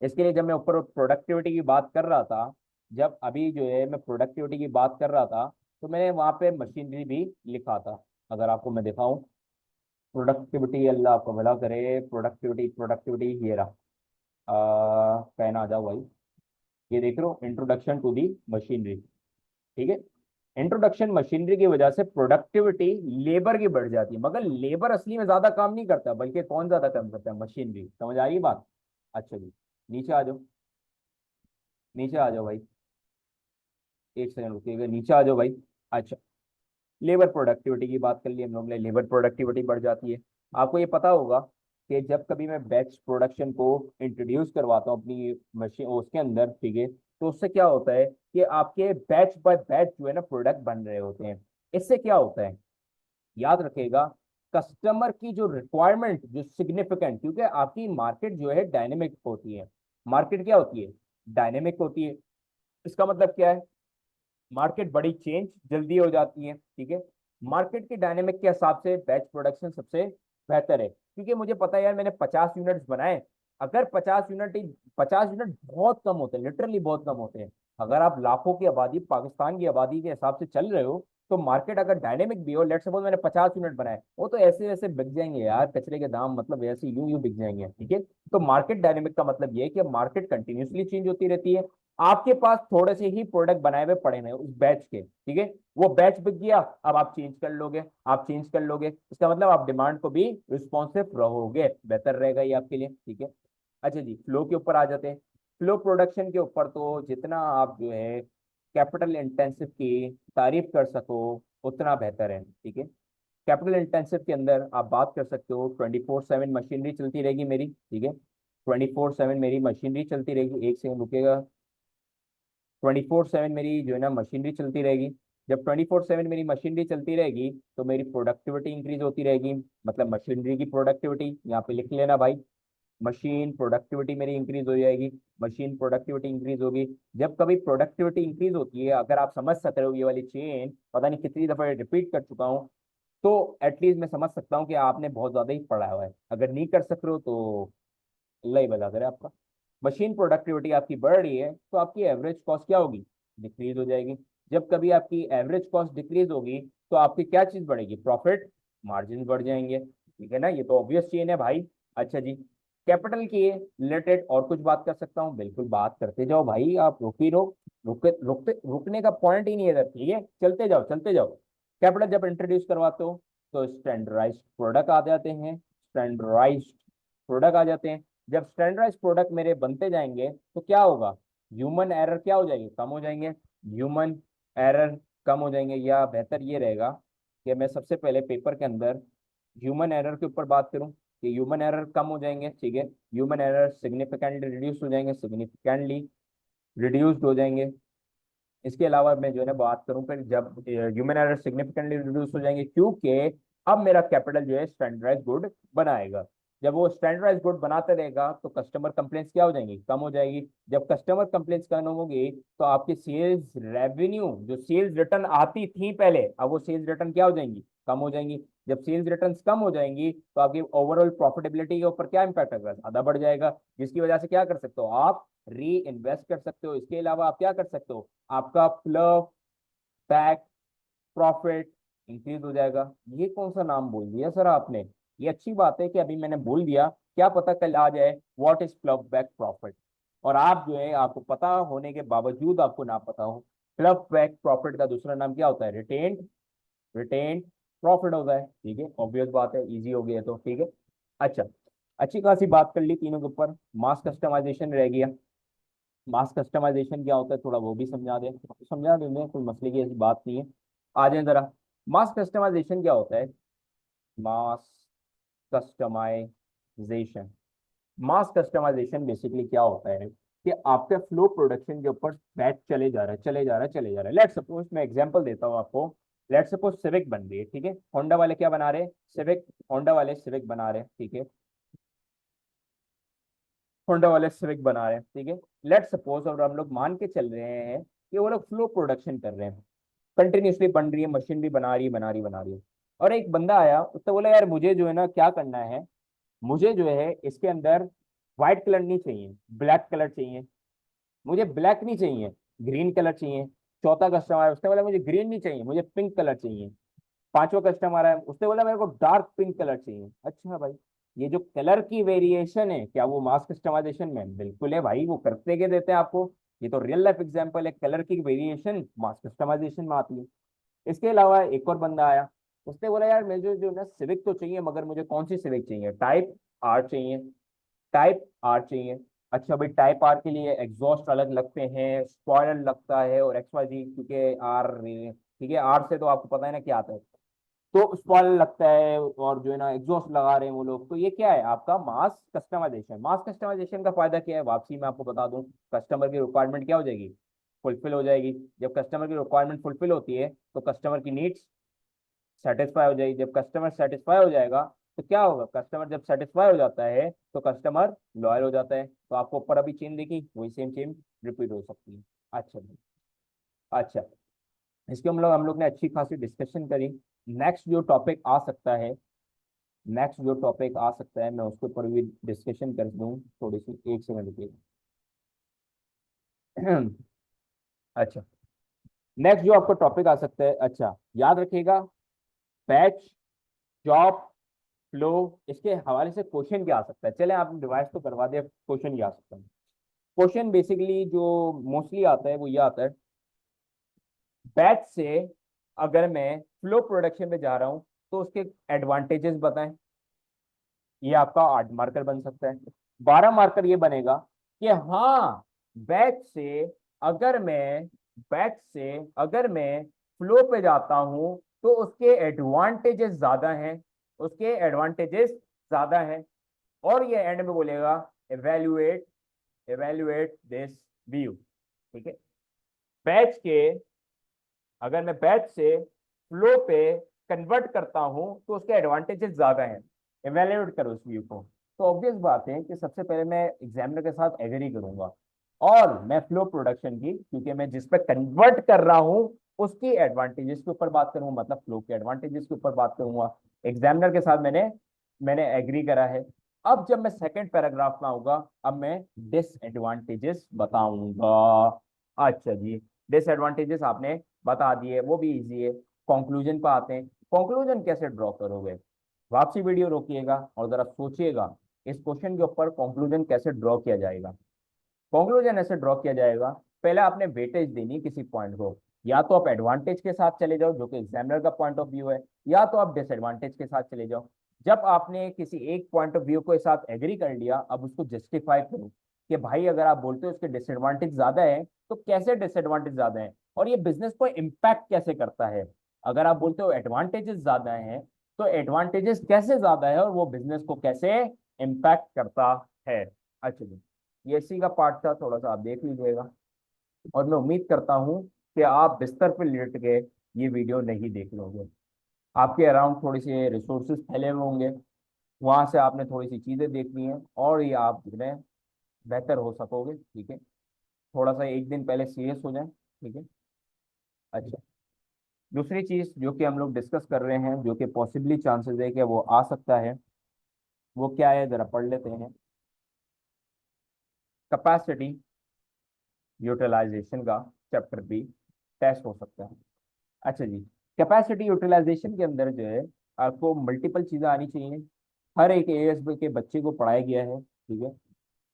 इसके लिए जब मैं ऊपर प्रोडक्टिविटी की बात कर रहा था जब अभी जो है मैं प्रोडक्टिविटी की बात कर रहा था, तो मैंने वहां पे मशीनरी भी लिखा था। अगर आपको मैं दिखाऊं, प्रोडक्टिविटी, अल्लाह आपको भला करे, प्रोडक्टिविटी प्रोडक्टिविटी ये रहा। पेन आ जाओ भाई। ये देख रहे हो, इंट्रोडक्शन टू दी मशीनरी। ठीक है। इंट्रोडक्शन मशीनरी की वजह से प्रोडक्टिविटी लेबर की बढ़ जाती है, मगर लेबर असली में ज्यादा काम नहीं करता, बल्कि कौन ज्यादा काम करता है? मशीनरी। समझ आ रही है बात? अच्छा जी, नीचे आ जाओ, नीचे आ जाओ भाई। एक सेकंड रुकिएगा, नीचे आ जाओ भाई। अच्छा, लेबर प्रोडक्टिविटी की बात कर ली हम लोग ने, लेबर प्रोडक्टिविटी बढ़ जाती है। आपको ये पता होगा कि जब कभी मैं बैच प्रोडक्शन को इंट्रोड्यूस करवाता हूँ अपनी मशीन उसके अंदर, ठीक है, तो उससे क्या होता है कि आपके बैच बाय बैच जो है ना प्रोडक्ट बन रहे होते हैं। इससे क्या होता है, याद रखिएगा, कस्टमर की जो रिक्वायरमेंट जो सिग्निफिकेंट, क्योंकि आपकी मार्केट जो है डायनेमिक होती है। मार्केट क्या होती है? डायनेमिक होती है। इसका मतलब क्या है? मार्केट बड़ी चेंज जल्दी हो जाती है, ठीक है। मार्केट के डायनेमिक के हिसाब से बैच प्रोडक्शन सबसे बेहतर है, क्योंकि मुझे पता है यार मैंने 50 यूनिट्स बनाए। अगर 50 यूनिट, 50 यूनिट बहुत कम होते हैं, लिटरली बहुत कम होते हैं। अगर आप लाखों की आबादी, पाकिस्तान की आबादी के हिसाब से चल रहे हो, तो मार्केट अगर डायनेमिक भी हो, लेट सपोज मैंने 50 यूनिट बनाए, वो तो ऐसे वैसे बिक जाएंगे यार, कचरे के दाम, मतलब ऐसे यूं यूं बिक जाएंगे, ठीक है। तो मार्केट डायनेमिक का मतलब ये है कि मार्केट कंटिन्यूसली चेंज होती रहती है। आपके पास थोड़े से ही प्रोडक्ट बनाए हुए पड़े हैं उस बैच के, ठीक है। वो बैच बिक गया, अब आप चेंज कर लोगे, आप चेंज कर लोगे, इसका मतलब आप डिमांड को भी रिस्पॉन्सिव रहोगे, बेहतर रहेगा ये आपके लिए, ठीक है। अच्छा जी, फ्लो के ऊपर आ जाते हैं। फ्लो प्रोडक्शन के ऊपर तो जितना आप जो है कैपिटल इंटेंसिव की तारीफ कर सको उतना बेहतर है, ठीक है। कैपिटल इंटेंसिव के अंदर आप बात कर सकते हो, 24/7 मशीनरी चलती रहेगी मेरी, ठीक है। 24/7 मेरी मशीनरी चलती रहेगी। एक सेकंड रुकेगा। 24/7 मेरी जो है ना मशीनरी चलती रहेगी। जब 24/7 मेरी मशीनरी चलती रहेगी, तो मेरी प्रोडक्टिविटी इंक्रीज होती रहेगी। मतलब मशीनरी की प्रोडक्टिविटी यहाँ पे लिख लेना भाई। मशीन प्रोडक्टिविटी मेरी इंक्रीज हो जाएगी। मशीन प्रोडक्टिविटी इंक्रीज होगी। जब कभी प्रोडक्टिविटी इंक्रीज होती है, अगर आप समझ सक रहे हो, ये वाली चेन पता नहीं कितनी दफा रिपीट कर चुका हूँ, तो एटलीस्ट मैं समझ सकता हूँ कि आपने बहुत ज्यादा ही पढ़ा हुआ है। अगर नहीं कर सक रहे हो तो अल्लाह ही भला करे आपका। मशीन प्रोडक्टिविटी आपकी बढ़ रही है, तो आपकी एवरेज कॉस्ट क्या होगी? डिक्रीज हो जाएगी। जब कभी आपकी एवरेज कॉस्ट डिक्रीज होगी, तो आपकी क्या चीज बढ़ेगी? प्रॉफिट मार्जिन बढ़ जाएंगे, ठीक है ना। ये तो ऑब्वियस चेन है भाई। अच्छा जी, कैपिटल के रिलेटेड और कुछ बात कर सकता हूँ? बिल्कुल बात करते जाओ भाई, आप रुक ही रहो। रुकने का पॉइंट ही नहीं है इधर, ठीक है, चलते जाओ चलते जाओ। कैपिटल जब इंट्रोड्यूस करवाते हो, तो स्टैंडर्डाइज्ड प्रोडक्ट आ जाते हैं, स्टैंडर्डाइज्ड प्रोडक्ट आ जाते हैं। जब स्टैंडर्डाइज प्रोडक्ट मेरे बनते जाएंगे, तो क्या होगा? ह्यूमन एरर क्या हो जाएगी? कम हो जाएंगे। ह्यूमन एरर कम हो जाएंगे, या बेहतर ये रहेगा कि मैं सबसे पहले पेपर के अंदर ह्यूमन एरर के ऊपर बात करूं कि ह्यूमन एरर कम हो जाएंगे, ठीक है। ह्यूमन एरर सिग्निफिकेंटली रिड्यूस हो जाएंगे, सिग्निफिकेंटली रिड्यूस्ड हो जाएंगे। इसके अलावा मैं जो है ना बात करूं, फिर जब ह्यूमन एरर सिग्निफिकेंटली रिड्यूस हो जाएंगे, क्योंकि अब मेरा कैपिटल जो है स्टैंडर्डाइज गुड बनाएगा। जब वो स्टैंडर्डाइज गुड बनाते रहेगा, तो कस्टमर कंप्लेंट्स क्या हो जाएंगी? कम हो जाएगी। जब कस्टमर कंप्लेंट्स कम होगी, तो आपकी सेल्स रेवेन्यू, जो सेल्स रिटर्न आती थी पहले, अब वो सेल्स रिटर्न क्या हो जाएंगी? कम हो जाएंगी। जब सेल्स रिटर्न कम हो जाएंगी, तो आपकी ओवरऑल प्रॉफिटेबिलिटी के ऊपर क्या इंपैक्ट आएगा? ज्यादा बढ़ जाएगा। जिसकी वजह से क्या कर सकते हो आप? री इन्वेस्ट कर सकते हो। इसके अलावा आप क्या कर सकते हो? आपका फ्लो बैक प्रॉफिट इंक्रीज हो जाएगा। ये कौन सा नाम बोल दिया सर आपने? ये अच्छी बात है कि अभी मैंने बोल दिया, क्या पता कल आ जाए what is flow back profit, और आप जो है आपको पता होने के बावजूद आपको ना पता हो। फ्लो बैक प्रॉफिट का दूसरा नाम क्या होता है? रिटेन्ड, रिटेन्ड प्रॉफिट होता है, ठीक है। ऑब्वियस बात है, इजी हो गया तो, ठीक है। अच्छा, अच्छी खासी बात कर ली तीनों के ऊपर। मास कस्टमाइजेशन रह गया। मास कस्टमाइजेशन क्या होता है, थोड़ा वो भी समझा दें? समझा देंगे, कोई मसले की ऐसी बात नहीं है। आ जाए जरा। मास कस्टमाइजेशन क्या होता है? Mass customization, mass customization basically क्या होता है कि आपके फ्लो प्रोडक्शन के ऊपर बैच चले जा रहा है, चले जा रहा है, चले जा रहा है। लेट सपोज मैं एग्जांपल देता हूँ आपको। लेट सपोज सिविक बन रही है, ठीक है। होंडा वाले क्या बना रहे हैं? सिविक। होंडा वाले सिविक बना रहे हैं, ठीक है। होंडा वाले सिविक बना रहे हैं, ठीक है। लेट सपोज, और हम लोग मान के चल रहे हैं कि वो लोग फ्लो प्रोडक्शन कर रहे हैं, कंटिन्यूसली बन रही है, मशीन भी बना रही है, बना रही बना रही है। और एक बंदा आया, उसने बोला यार मुझे जो है ना क्या करना है, मुझे जो है इसके अंदर व्हाइट कलर नहीं चाहिए, ब्लैक कलर चाहिए। मुझे ब्लैक नहीं चाहिए, ग्रीन कलर चाहिए। चौथा कस्टमर आया, उसने बोला मुझे ग्रीन नहीं चाहिए, मुझे पिंक कलर चाहिए। पांचवा कस्टमर आया, उसने बोला मेरे को डार्क पिंक कलर चाहिए। अच्छा भाई, ये जो कलर की वेरिएशन है, क्या वो मास कस्टमाइजेशन में? बिल्कुल है भाई, वो करते के देते हैं आपको। ये तो रियल लाइफ एग्जांपल है, कलर की वेरिएशन मास कस्टमाइजेशन में आती है। इसके अलावा एक और बंदा आया, उसने बोला यार मुझे जो ना सिविक तो चाहिए, मगर मुझे कौन सी सिविक चाहिए? टाइप आर चाहिए। टाइप आर चाहिए। अच्छा भाई, टाइप आर के लिए एग्जॉस्ट अलग लगते हैं, स्पॉइलर लगता है, और एक्स वाई जी, क्योंकि आर, ठीक है, आर से तो आपको पता है ना क्या आता है। तो स्पॉइलर लगता है, और जो है ना एग्जॉस्ट लगा रहे हैं वो लोग, तो ये क्या है आपका मास कस्टमाइजेशन। मास कस्टमाइजेशन का फायदा क्या है? वापसी में आपको बता दूं, कस्टमर की रिक्वायरमेंट क्या हो जाएगी? फुलफिल हो जाएगी। जब कस्टमर की रिक्वायरमेंट फुलफिल होती है तो कस्टमर की नीड्स सेटिस्फाई हो जाएगी। जब कस्टमर सेटिस्फाई हो जाएगा तो क्या होगा? कस्टमर जब सेटिस्फाई हो जाता है तो कस्टमर लॉयल हो जाता है। तो आपको ऊपर अभी चेन देखी, वही सेम चेन रिपीट हो सकती है। अच्छा जी। अच्छा, इसके हम लोग ने अच्छी खासी डिस्कशन करी। नेक्स्ट जो टॉपिक आ सकता है, नेक्स्ट जो टॉपिक आ सकता है, मैं उसके ऊपर भी डिस्कशन कर दूं थोड़ी सी, एक सेकंड रुकिए। अच्छा, नेक्स्ट जो आपका टॉपिक आ सकता है, अच्छा याद रखिएगा, बैच, जॉब, फ्लो, इसके हवाले से क्वेश्चन क्या आ सकता है। चले, आपने डिवाइस तो करवा दिया, क्वेश्चन क्या आ सकता है? क्वेश्चन बेसिकली जो मोस्टली आता है वो ये आता है, बैच से अगर मैं फ्लो प्रोडक्शन में जा रहा हूं तो उसके एडवांटेजेस बताएं। ये आपका 8 मार्कर बन सकता है। 12 मार्कर ये बनेगा कि हाँ, बैच से अगर मैं बैच से अगर मैं फ्लो पे जाता हूं तो उसके एडवांटेजेस ज्यादा हैं, उसके एडवांटेजेस ज्यादा हैं। और ये एंड में बोलेगा एवेल्युएट एवेल्युएट दिस व्यू। ठीक है, बैच के अगर मैं बैच से फ्लो पे कन्वर्ट करता हूं तो उसके एडवांटेजेस ज्यादा हैं। इवेल्युएट करो उस व्यू को। तो ऑब्वियस बात है कि सबसे पहले मैं एग्जामिनर के साथ एग्री करूंगा, और मैं फ्लो प्रोडक्शन की, क्योंकि मैं जिस पे कन्वर्ट कर रहा हूं उसकी एडवांटेजेस के ऊपर बात करूंगा, मतलब फ्लो के एडवांटेजेस के ऊपर बात करूंगा। एग्जामिनर के साथ मैंने मैंने एग्री करा है। अब जब मैं सेकंड पैराग्राफ में आऊंगा, अब मैं डिसएडवांटेजेस बताऊंगा। अच्छा जी, डिसएडवांटेजेस आपने बता दिए, वो भी इजी है। कंक्लूजन पे आते हैं। कंक्लूजन कैसे ड्रॉ करोगे? वापसी वीडियो रोकिएगा और जरा सोचिएगा इस क्वेश्चन के ऊपर कंक्लूजन कैसे ड्रॉ किया जाएगा। कंक्लूजन ऐसे ड्रॉ किया जाएगा, पहले आपने वेटेज देनी किसी पॉइंट को। या तो आप एडवांटेज के साथ चले जाओ जो कि एग्जामिनर का पॉइंट ऑफ व्यू है, या तो आप डिसएडवांटेज के साथ चले जाओ। जब आपने किसी एक पॉइंट ऑफ व्यू के साथ एग्री कर लिया, अब उसको जस्टिफाई करो कि भाई अगर आप बोलते हो इसके डिसएडवांटेज ज्यादा है तो कैसे डिसएडवांटेज ज्यादा है, और ये बिजनेस को इम्पैक्ट कैसे करता है। अगर आप बोलते हो एडवांटेजेस ज्यादा है तो एडवांटेजेस कैसे ज्यादा है और वो बिजनेस को कैसे इम्पैक्ट करता है। अच्छा जी, ये इसी का पार्ट था, थोड़ा सा आप देख लीजिएगा। और मैं उम्मीद करता हूँ कि आप बिस्तर पर लेट के ये वीडियो नहीं देख लोगे। आपके अराउंड थोड़ी सी रिसोर्सेज फैले हुए होंगे, वहां से आपने थोड़ी सी चीजें देखनी है, और ये आप जितने बेहतर हो सकोगे। ठीक है, थोड़ा सा एक दिन पहले सीरियस हो जाए। ठीक है। अच्छा, दूसरी चीज जो कि हम लोग डिस्कस कर रहे हैं, जो कि पॉसिबली चांसेस है कि वो आ सकता है, वो क्या है जरा पढ़ लेते हैं। कैपेसिटी यूटिलाइजेशन का चैप्टर भी टेस्ट हो सकता है। अच्छा जी, कैपेसिटी यूटिलाइजेशन के अंदर जो है आपको मल्टीपल चीजें आनी चाहिए। हर एक एएस के बच्चे को पढ़ाया गया है। ठीक है,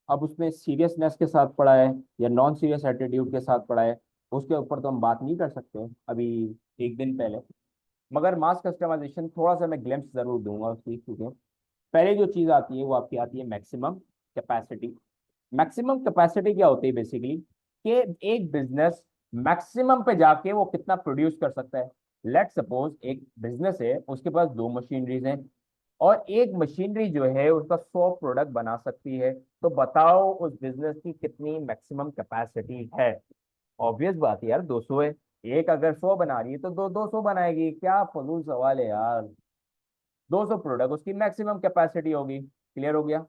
अब उसमें सीरियसनेस के साथ पढ़ा है या नॉन सीरियस एटीट्यूड के साथ पढ़ा है, उसके ऊपर तो हम बात नहीं कर सकते अभी, एक दिन पहले। मगर मास कस्टमाइजेशन थोड़ा सा मैं ग्लिम्स जरूर दूंगा उसकी, क्योंकि पहले जो चीज आती है वो आपकी आती है मैक्सिमम कैपेसिटी। मैक्सिमम कैपेसिटी क्या होती है बेसिकली, कि एक बिजनेस मैक्सिमम पे जाके वो कितना प्रोड्यूस कर सकता है। लेट सपोज एक बिजनेस है, उसके पास 2 मशीनरीज हैं, और एक मशीनरी जो है उसका 100 प्रोडक्ट बना सकती है। तो बताओ उस बिजनेस की कितनी मैक्सिमम कैपेसिटी है? ऑब्वियस बात है यार, 200 है। एक अगर 100 बना रही है तो दो 200 बनाएगी, क्या फजूल सवाल है यार। 200 प्रोडक्ट उसकी मैक्सिमम कैपेसिटी होगी। क्लियर हो गया?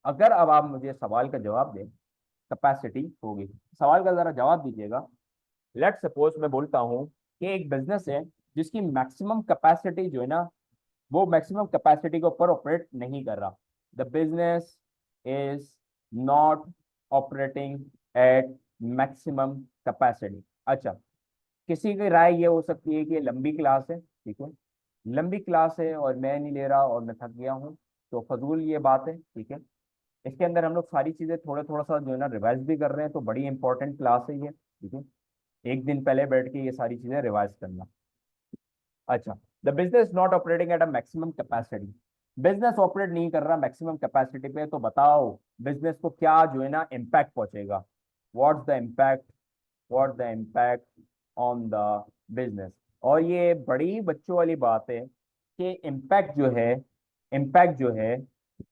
अगर अब आप मुझे सवाल का जवाब दें, कैपेसिटी होगी, सवाल का जरा जवाब दीजिएगा। लेट सपोज मैं बोलता हूँ कि एक बिजनेस है जिसकी मैक्सिमम कैपेसिटी जो है ना, वो मैक्सिमम कैपेसिटी के ऊपर ऑपरेट नहीं कर रहा। The business is not operating eight maximum capacity. अच्छा, किसी की राय ये हो सकती है कि ये लंबी क्लास है, ठीक है, लंबी क्लास है और मैं नहीं ले रहा और मैं थक गया हूँ, तो फजूल ये बात है, ठीक है। इसके अंदर हम लोग सारी चीजें थोड़ा थोड़ा सा जो है ना रिवाइज भी कर रहे हैं, तो बड़ी इंपॉर्टेंट क्लास है ये, ठीक है। एक दिन पहले बैठ के ये सारी चीजें रिवाइज करना। अच्छा, the business not operating at a maximum capacity, business operate नहीं कर रहा मैक्सिमम कैपेसिटी पे, तो बताओ बिजनेस को क्या जो है ना इम्पैक्ट पहुंचेगा। What's the impact, what the impact on the business. और ये बड़ी बच्चों वाली बात है कि इम्पैक्ट जो है, इम्पैक्ट जो है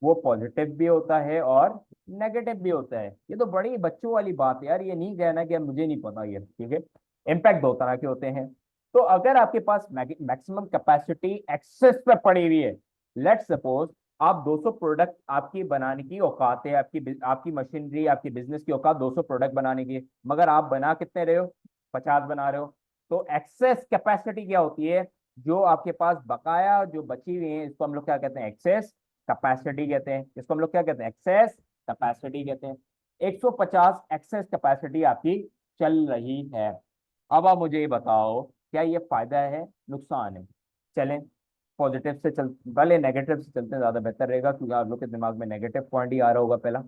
वो पॉजिटिव भी होता है और नेगेटिव भी होता है। ये तो बड़ी बच्चों वाली बात है यार, ये नहीं कहना कि मुझे नहीं पता ये, ठीक है। इम्पैक्ट दो तरह के होते हैं। तो अगर आपके पास मैक्सिमम कैपेसिटी एक्सेस पे पड़ी हुई है, लेट्स सपोज आप 200 प्रोडक्ट आपकी बनाने की औकात है, आपकी मशीनरी, आपकी बिजनेस की औकात 200 प्रोडक्ट बनाने की, मगर आप बना कितने रहे हो, 50 बना रहे हो। तो एक्सेस कैपेसिटी क्या होती है, जो आपके पास बकाया जो बची हुई है, इसको हम लोग क्या कहते हैं, एक्सेस कैपेसिटी कहते हैं। इसको हम लोग क्या कहते हैं, एक्सेस कैपेसिटी कहते हैं। 150 एक्सेस कैपेसिटी आपकी चल रही है। अब आप मुझे ये बताओ, क्या ये फायदा है, नुकसान है। चलें पॉजिटिव से चल, पहले नेगेटिव से चलते हैं, ज्यादा बेहतर रहेगा, क्योंकि आप लोग के दिमाग में नेगेटिव पॉइंट ही आ रहा होगा। पहला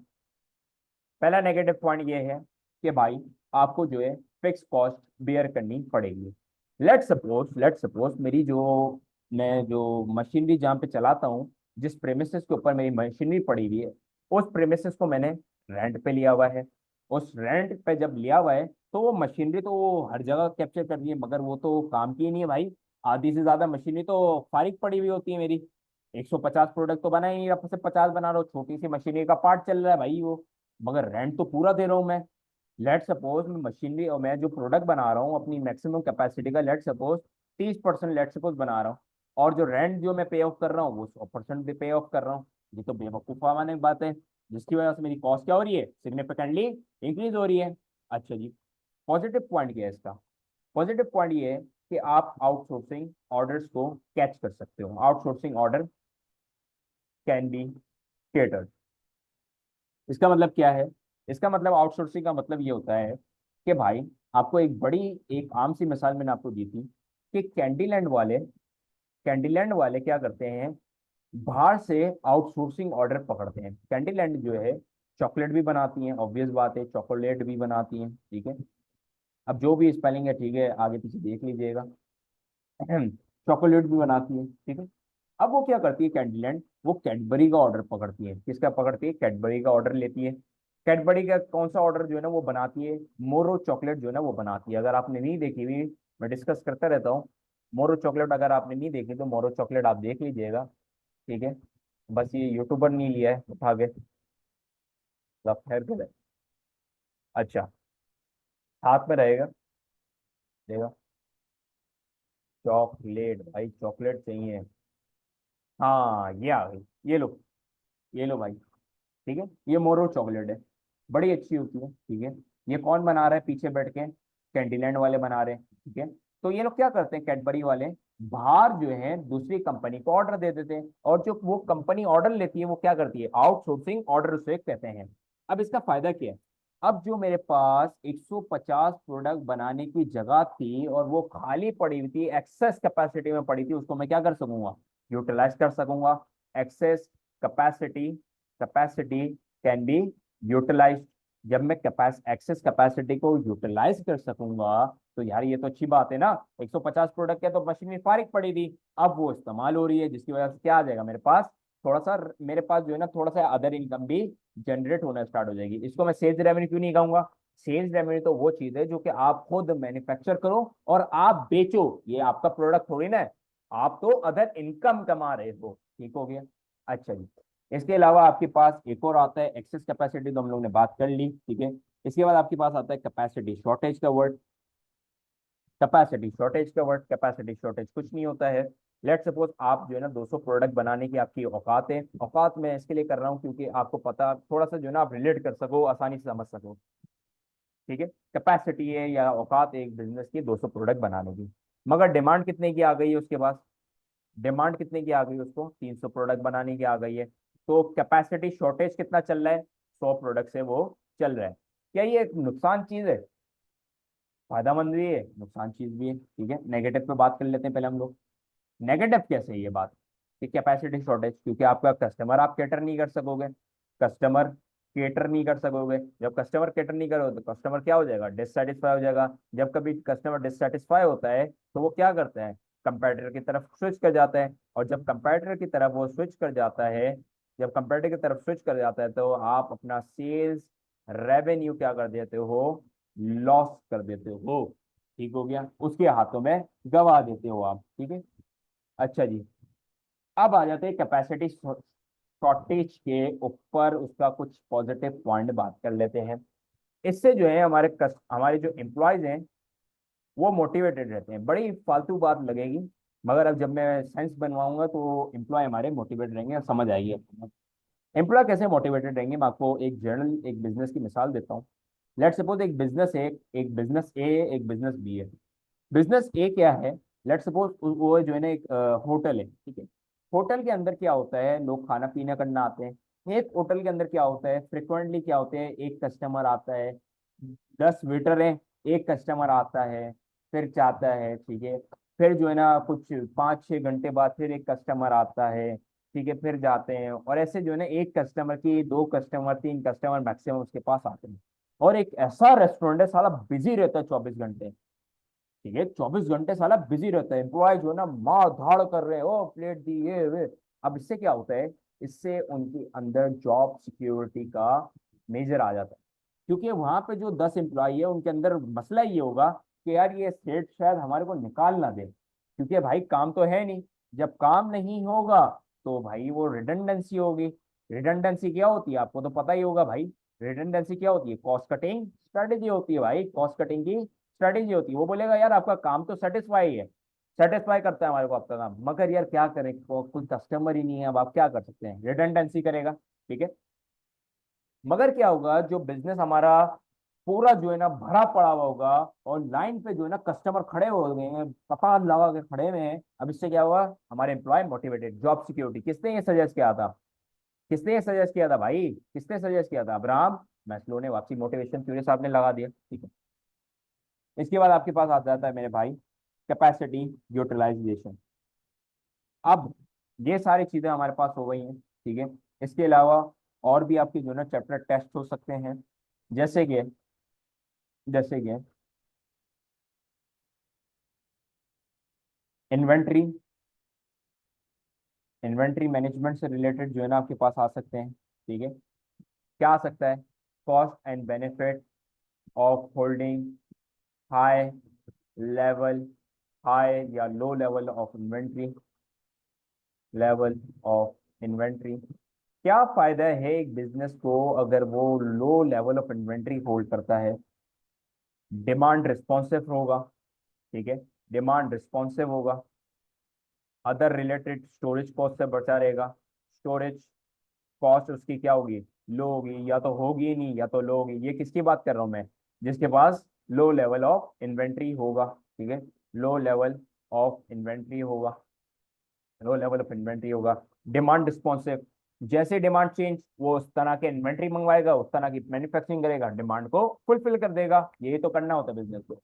पहला नेगेटिव पॉइंट ये है कि भाई आपको जो है फिक्स कॉस्ट बेयर करनी पड़ेगी। लेट सपोज मेरी जो, मैं जो मशीनरी जहाँ पे चलाता हूँ, जिस प्रेमिसेस के ऊपर मेरी मशीनरी पड़ी हुई है, उस प्रेमिसेस को मैंने रेंट पे लिया हुआ है। उस रेंट पे जब लिया हुआ है, तो वो मशीनरी तो वो हर जगह कैप्चर कर रही है, मगर वो तो काम की ही नहीं है भाई। आधी से ज्यादा मशीनरी तो फारिग पड़ी हुई होती है मेरी। 150 प्रोडक्ट तो बना ही नहीं, अब से 50 बना रहा हूँ, छोटी सी मशीनरी का पार्ट चल रहा है भाई वो, मगर रेंट तो पूरा दे रहा हूँ मैं। लेट सपोज मैं मशीनरी और मैं जो प्रोडक्ट बना रहा हूँ अपनी मैक्सिमम कैपेसिटी का, लेट सपोज 30% लेट सपोज बना रहा हूँ, और जो रेंट जो मैं पे ऑफ कर रहा हूँ वो 100% भी पे ऑफ कर रहा हूँ। ये तो बेवकूफ़ा वाली बात है, जिसकी वजह से मेरी कॉस्ट क्या हो रही है, सिग्निफिकेंटली इंक्रीज हो रही है। अच्छा जी, पॉजिटिव पॉइंट क्या है इसका, पॉजिटिव पॉइंट ये है कि आप आउटसोर्सिंग ऑर्डर्स को कैच कर सकते हो। Outsourcing order can be catered. इसका मतलब क्या है, इसका मतलब आउटसोर्सिंग का मतलब ये होता है कि भाई आपको एक बड़ी, एक आम सी मिसाल मैंने आपको दी थी कि कैंडीलैंड वाले क्या करते हैं, बाहर से आउटसोर्सिंग ऑर्डर पकड़ते हैं। कैंडीलैंड जो है चॉकलेट भी बनाती हैं, ऑब्वियस बात है, चॉकलेट भी बनाती हैं, ठीक है। अब जो भी स्पेलिंग है, ठीक है, आगे पीछे देख लीजिएगा। चॉकलेट भी बनाती है, ठीक है। अब वो क्या करती है कैंडीलैंड, वो कैडबरी का ऑर्डर पकड़ती है। किसका पकड़ती है, कैडबरी का ऑर्डर लेती है। कैडबरी का कौन सा ऑर्डर जो है ना वो बनाती है, मोरो चॉकलेट जो है ना वो बनाती है। अगर आपने नहीं देखी हुई, मैं डिस्कस करता रहता हूँ मोरो चॉकलेट, अगर आपने नहीं देखी तो मोरो चॉकलेट आप देख लीजिएगा, ठीक है। बस ये यूट्यूबर नहीं लिया है उठा के, सब खैर के है। अच्छा, हाथ में रहेगा, देगा। चॉकलेट भाई, चॉकलेट चाहिए। हाँ ये आ गई, ये लो, ये लो भाई, ठीक है। ये मोरो चॉकलेट है, बड़ी अच्छी होती है, ठीक है। ये कौन बना रहा है पीछे बैठ के, कैंडीलैंड वाले बना रहे हैं, ठीक है। तो ये लोग क्या करते हैं, कैडबरी वाले बाहर जो है दूसरी कंपनी को ऑर्डर दे देते हैं, और जो वो कंपनी ऑर्डर लेती है वो क्या करती है, आउटसोर्सिंग ऑर्डर उसे कहते हैं। अब इसका फायदा क्या है, अब जो मेरे पास 150 प्रोडक्ट बनाने की जगह थी और वो खाली पड़ी हुई थी, एक्सेस कैपेसिटी में पड़ी थी, उसको मैं क्या कर सकूंगा, यूटिलाइज कर सकूंगा। Excess capacity, capacity can be utilize. जब मैं एक्सेस कैपेसिटी को यूटिलाइज कर सकूंगा, तो यार ये तो अच्छी बात है ना। 150 प्रोडक्ट है तो मशीन में फारिग पड़ी थी, अब वो इस्तेमाल हो रही है, जिसकी वजह से क्या आ जाएगा मेरे पास, थोड़ा सा, मेरे पास जो है ना थोड़ा सा अदर इनकम भी जनरेट होना स्टार्ट हो जाएगी। इसको मैं सेल्स रेवेन्यू क्यों नहीं कहूंगा, सेल्स रेवेन्यू तो वो चीज है जो कि आप खुद मैन्युफैक्चर करो और आप बेचो, ये आपका प्रोडक्ट थोड़ी ना है, आप तो अदर इनकम कमा रहे हो, ठीक हो गया। अच्छा जी, इसके अलावा आपके पास एक और आता है एक्सेस कैपेसिटी, तो हम लोग ने बात कर ली, ठीक है। इसके बाद आपके पास आता है कैपेसिटी शॉर्टेज का वर्ड। कैपेसिटी शॉर्टेज कुछ नहीं होता है। लेट सपोज आप जो है ना 200 प्रोडक्ट बनाने की आपकी औकात है, औकात मैं इसके लिए कर रहा हूँ क्योंकि आपको पता थोड़ा सा जो है ना आप रिलेट कर सको, आसानी से समझ सको, ठीक है। कैपेसिटी है या औकात एक बिजनेस की 200 प्रोडक्ट बनाने की, मगर डिमांड कितने की आ गई है उसके पास, डिमांड कितने की आ गई, उसको 300 प्रोडक्ट बनाने की आ गई है। तो कैपेसिटी शॉर्टेज कितना चल रहा है, 100 प्रोडक्ट से वो चल रहा है। क्या ये एक नुकसान चीज है? फायदामंद भी है, नुकसान चीज भी है। ठीक है, नेगेटिव पे बात कर लेते हैं पहले हम लोग। नेगेटिव कैसे है ये बात? कि कैपेसिटी शॉर्टेज, क्योंकि आपका कस्टमर आप कैटर नहीं कर सकोगे। कस्टमर केटर नहीं कर सकोगे। जब कस्टमर केटर नहीं करोगे तो कस्टमर क्या हो जाएगा? डिससेटिस्फाई हो जाएगा। जब कभी कस्टमर डिससेटिस्फाई होता है तो वो क्या करता है? कंपैरेटर की तरफ स्विच कर जाता है। और जब कंपैरेटर की तरफ वो स्विच कर जाता है, जब कंपैरेटर की तरफ स्विच कर जाता है तो आप अपना सेल्स रेवेन्यू क्या कर देते हो? लॉस कर देते हो। ठीक हो गया, उसके हाथों में गवा देते हो आप। ठीक है। अच्छा जी, अब आ जाते हैं कैपेसिटी शॉर्टेज के ऊपर, उसका कुछ पॉजिटिव पॉइंट बात कर लेते हैं। इससे जो है हमारे जो एम्प्लॉयज हैं वो मोटिवेटेड रहते हैं। बड़ी फालतू बात लगेगी, मगर अब जब मैं सेंस बनवाऊंगा तो एम्प्लॉय हमारे मोटिवेटेड रहेंगे और समझ आएगी। एम्प्लॉय कैसे मोटिवेटेड रहेंगे, मैं आपको एक बिजनेस की मिसाल देता हूँ। लेट सपोज एक बिजनेस है, एक बिजनेस ए, एक बिजनेस बी है। बिजनेस ए क्या है? लेट सपोज वो जो है ना एक होटल है। ठीक है। होटल के अंदर क्या होता है? लोग खाना पीना करना आते हैं। एक होटल के अंदर क्या होता है? फ्रिक्वेंटली क्या होते हैं? एक कस्टमर आता है, 10 वेटर हैं, एक कस्टमर आता है, फिर जाता है। ठीक है। फिर जो है ना कुछ 5-6 घंटे बाद फिर एक कस्टमर आता है। ठीक है, फिर जाते हैं। और ऐसे जो है ना एक कस्टमर की 2 कस्टमर 3 कस्टमर मैक्सिमम उसके पास आते हैं। और एक ऐसा रेस्टोरेंट है, साला बिजी रहता है 24 घंटे। ठीक है, 24 घंटे साला बिजी रहता है। एम्प्लॉय जो है ना मार धाड़ कर रहे हैं, ओ प्लेट दी ये वे। अब इससे क्या होता है? इससे उनके अंदर जॉब सिक्योरिटी का मेजर आ जाता है। क्योंकि वहां पे जो 10 एम्प्लॉय है उनके अंदर मसला ये होगा कि यार ये सेठ शायद हमारे को निकाल ना दे, क्योंकि भाई काम तो है नहीं। जब काम नहीं होगा तो भाई वो रिडंडेंसी होगी। रिडंडेंसी क्या होती है आपको तो पता ही होगा भाई। रिडंडेंसी क्या होती है? कॉस्ट कटिंग स्ट्रेटेजी होती है भाई। कॉस्ट कटिंग की स्ट्रेटेजी होती है। वो बोलेगा यार आपका काम तो सेटिस्फाई है, सेटिस्फाई करता है हमारे को आपका काम, मगर यार क्या करें, कोई कस्टमर ही नहीं है, अब आप क्या कर सकते हैं? रिडंडेंसी करेगा। ठीक है। मगर क्या होगा, जो बिजनेस हमारा पूरा जो है ना भरा पड़ा हुआ होगा और लाइन पे जो है ना कस्टमर खड़े हो गए हैं, कतार लगा के खड़े हुए हैं, अब इससे क्या हुआ? हमारे एम्प्लॉय मोटिवेटेड, जॉब सिक्योरिटी। किसने ये सजेस्ट किया था? किसने ये सजेस्ट किया था भाई? किसने सजेस्ट किया था? अब्राहम मैस्लो ने। वापसी मोटिवेशन थ्योरी साहब ने लगा दिया। ठीक है। इसके बाद आपके पास आ जाता है मेरे भाई कैपेसिटी यूटिलाइजेशन। अब ये सारी चीजें हमारे पास हो गई हैं। ठीक है। इसके अलावा और भी आपके जो है ना चैप्टर टेस्ट हो सकते हैं। जैसे कि जैसे कि इन्वेंट्री, इन्वेंट्री मैनेजमेंट से रिलेटेड जो है ना आपके पास आ सकते हैं। ठीक है। क्या आ सकता है? Cost and benefit of holding high level, high या low level of inventory, level of inventory. क्या फायदा है एक बिजनेस को अगर वो low level of inventory hold करता है? डिमांड रिस्पॉन्सिव होगा। ठीक है। डिमांड रिस्पॉन्सिव होगा। अदर रिलेटेड स्टोरेज कॉस्ट से बचा रहेगा। स्टोरेज कॉस्ट उसकी क्या होगी? लो होगी, या तो होगी ही नहीं या तो लो होगी। ये किसकी बात कर रहा हूं मैं? जिसके पास लो लेवल ऑफ इन्वेंट्री होगा। ठीक है। लो लेवल ऑफ इन्वेंट्री होगा, लो लेवल ऑफ इन्वेंट्री होगा। डिमांड रिस्पॉन्सिव, जैसे डिमांड चेंज वो उस तरह के इन्वेंट्री मंगवाएगा, उस तरह की मैन्युफैक्चरिंग करेगा, डिमांड को फुलफिल कर देगा। यही तो करना होता है बिजनेस को।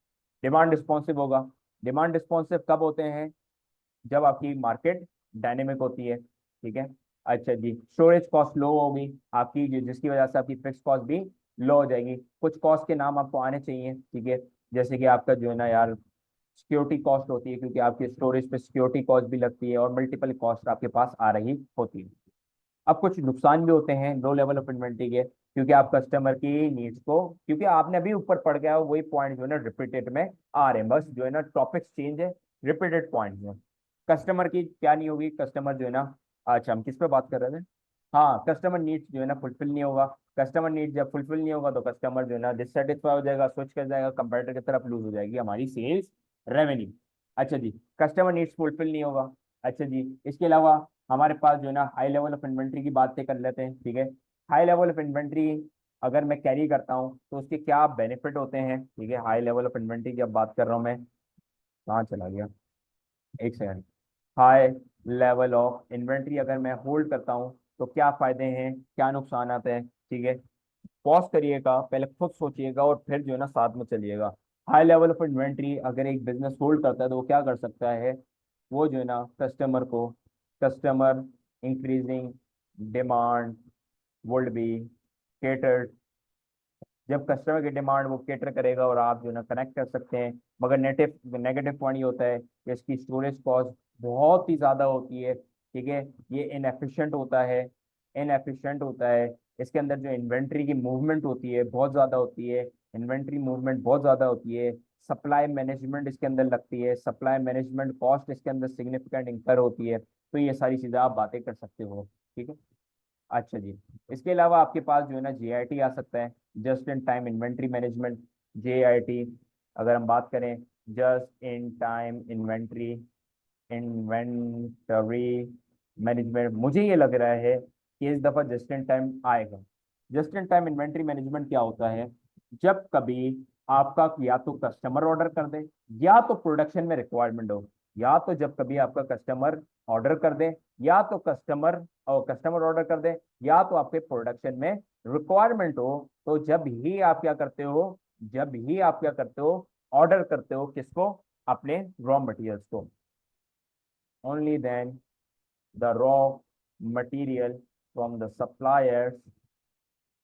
डिमांड रिस्पॉन्सिव होगा। डिमांड रिस्पॉन्सिव कब होते हैं? जब आपकी मार्केट डायनेमिक होती है। ठीक है। अच्छा जी, स्टोरेज कॉस्ट लो होगी आपकी, जिसकी वजह से आपकी फिक्स कॉस्ट भी लो हो जाएगी। कुछ कॉस्ट के नाम आपको आने चाहिए। ठीक है। जैसे कि आपका जो है ना यार सिक्योरिटी कॉस्ट होती है, क्योंकि आपके स्टोरेज पे सिक्योरिटी कॉस्ट भी लगती है और मल्टीपल कॉस्ट आपके पास आ रही होती है। अब कुछ नुकसान भी होते हैं लो लेवल ऑफ इन्वेंट्री के, क्योंकि आप कस्टमर की नीड्स को, क्योंकि आपने अभी ऊपर पढ़ गया वही पॉइंट जो है ना रिपीटेड में आ रहे हैं, बस जो है ना टॉपिक्स चेंज है, रिपीटेड पॉइंट है। कस्टमर की क्या नहीं होगी? कस्टमर जो है ना, अच्छा हम किस पे बात कर रहे थे? हाँ, कस्टमर नीड्स जो है ना फुलफिल नहीं होगा। कस्टमर नीड्स जब फुलफिल नहीं होगा तो कस्टमर जो है ना डिससेटिस्फाई हो जाएगा, स्विच कर जाएगा, कंपैरेटर की तरफ लूज हो जाएगी हमारी सेल्स रेवेन्यू। अच्छा जी, कस्टमर नीड्स फुलफिल नहीं होगा। अच्छा जी, इसके अलावा हमारे पास जो है ना हाई लेवल ऑफ इन्वेंट्री की बातें कर लेते हैं। ठीक है। हाई लेवल ऑफ इन्वेंट्री अगर मैं कैरी करता हूँ तो उसके क्या बेनिफिट होते हैं? ठीक है, हाई लेवल ऑफ इन्वेंट्री की अब बात कर रहा हूँ मैं। कहाँ चला गया? एक second. High level of inventory अगर मैं होल्ड करता हूँ तो क्या फायदे हैं, क्या नुकसान आते हैं? ठीक है। पॉज करिएगा, पहले खुद सोचिएगा और फिर जो है ना साथ में चलिएगा। हाई लेवल ऑफ इन्वेंट्री अगर एक बिजनेस होल्ड करता है तो वो क्या कर सकता है, वो जो है ना customer increasing demand would be catered। जब कस्टमर की डिमांड वो केटर करेगा और आप जो है ना कनेक्ट कर सकते हैं। मगर नेगेटिव नेगेटिव पॉइंट ये होता है कि इसकी स्टोरेज कॉस्ट बहुत ही ज़्यादा होती है, ठीक है। ये इनएफिशिएंट होता है। इसके अंदर जो इन्वेंट्री की मूवमेंट होती है बहुत ज़्यादा होती है, इन्वेंट्री मूवमेंट बहुत ज़्यादा होती है। सप्लाई मैनेजमेंट इसके अंदर लगती है, सप्लाई मैनेजमेंट कॉस्ट इसके अंदर सिग्निफिकेंट इंकर होती है। तो ये सारी चीज़ें आप बातें कर सकते हो, ठीक है। अच्छा जी, इसके अलावा आपके पास जो है ना JIT आ सकता है, just in time inventory management. JIT अगर हम बात करें, just in time inventory management, मुझे ये लग रहा है कि इस दफा जस्ट इन टाइम आएगा। Just in time inventory management क्या होता है, जब कभी आपका या तो कस्टमर ऑर्डर कर दे या तो प्रोडक्शन में रिक्वायरमेंट हो, या तो जब कभी आपका कस्टमर ऑर्डर कर दे या तो कस्टमर ऑर्डर कर दे या तो आपके प्रोडक्शन में रिक्वायरमेंट हो, तो जब ही आप क्या करते हो, ऑर्डर करते हो किसको, अपने रॉ मटेरियल्स को। Only then the raw material from the suppliers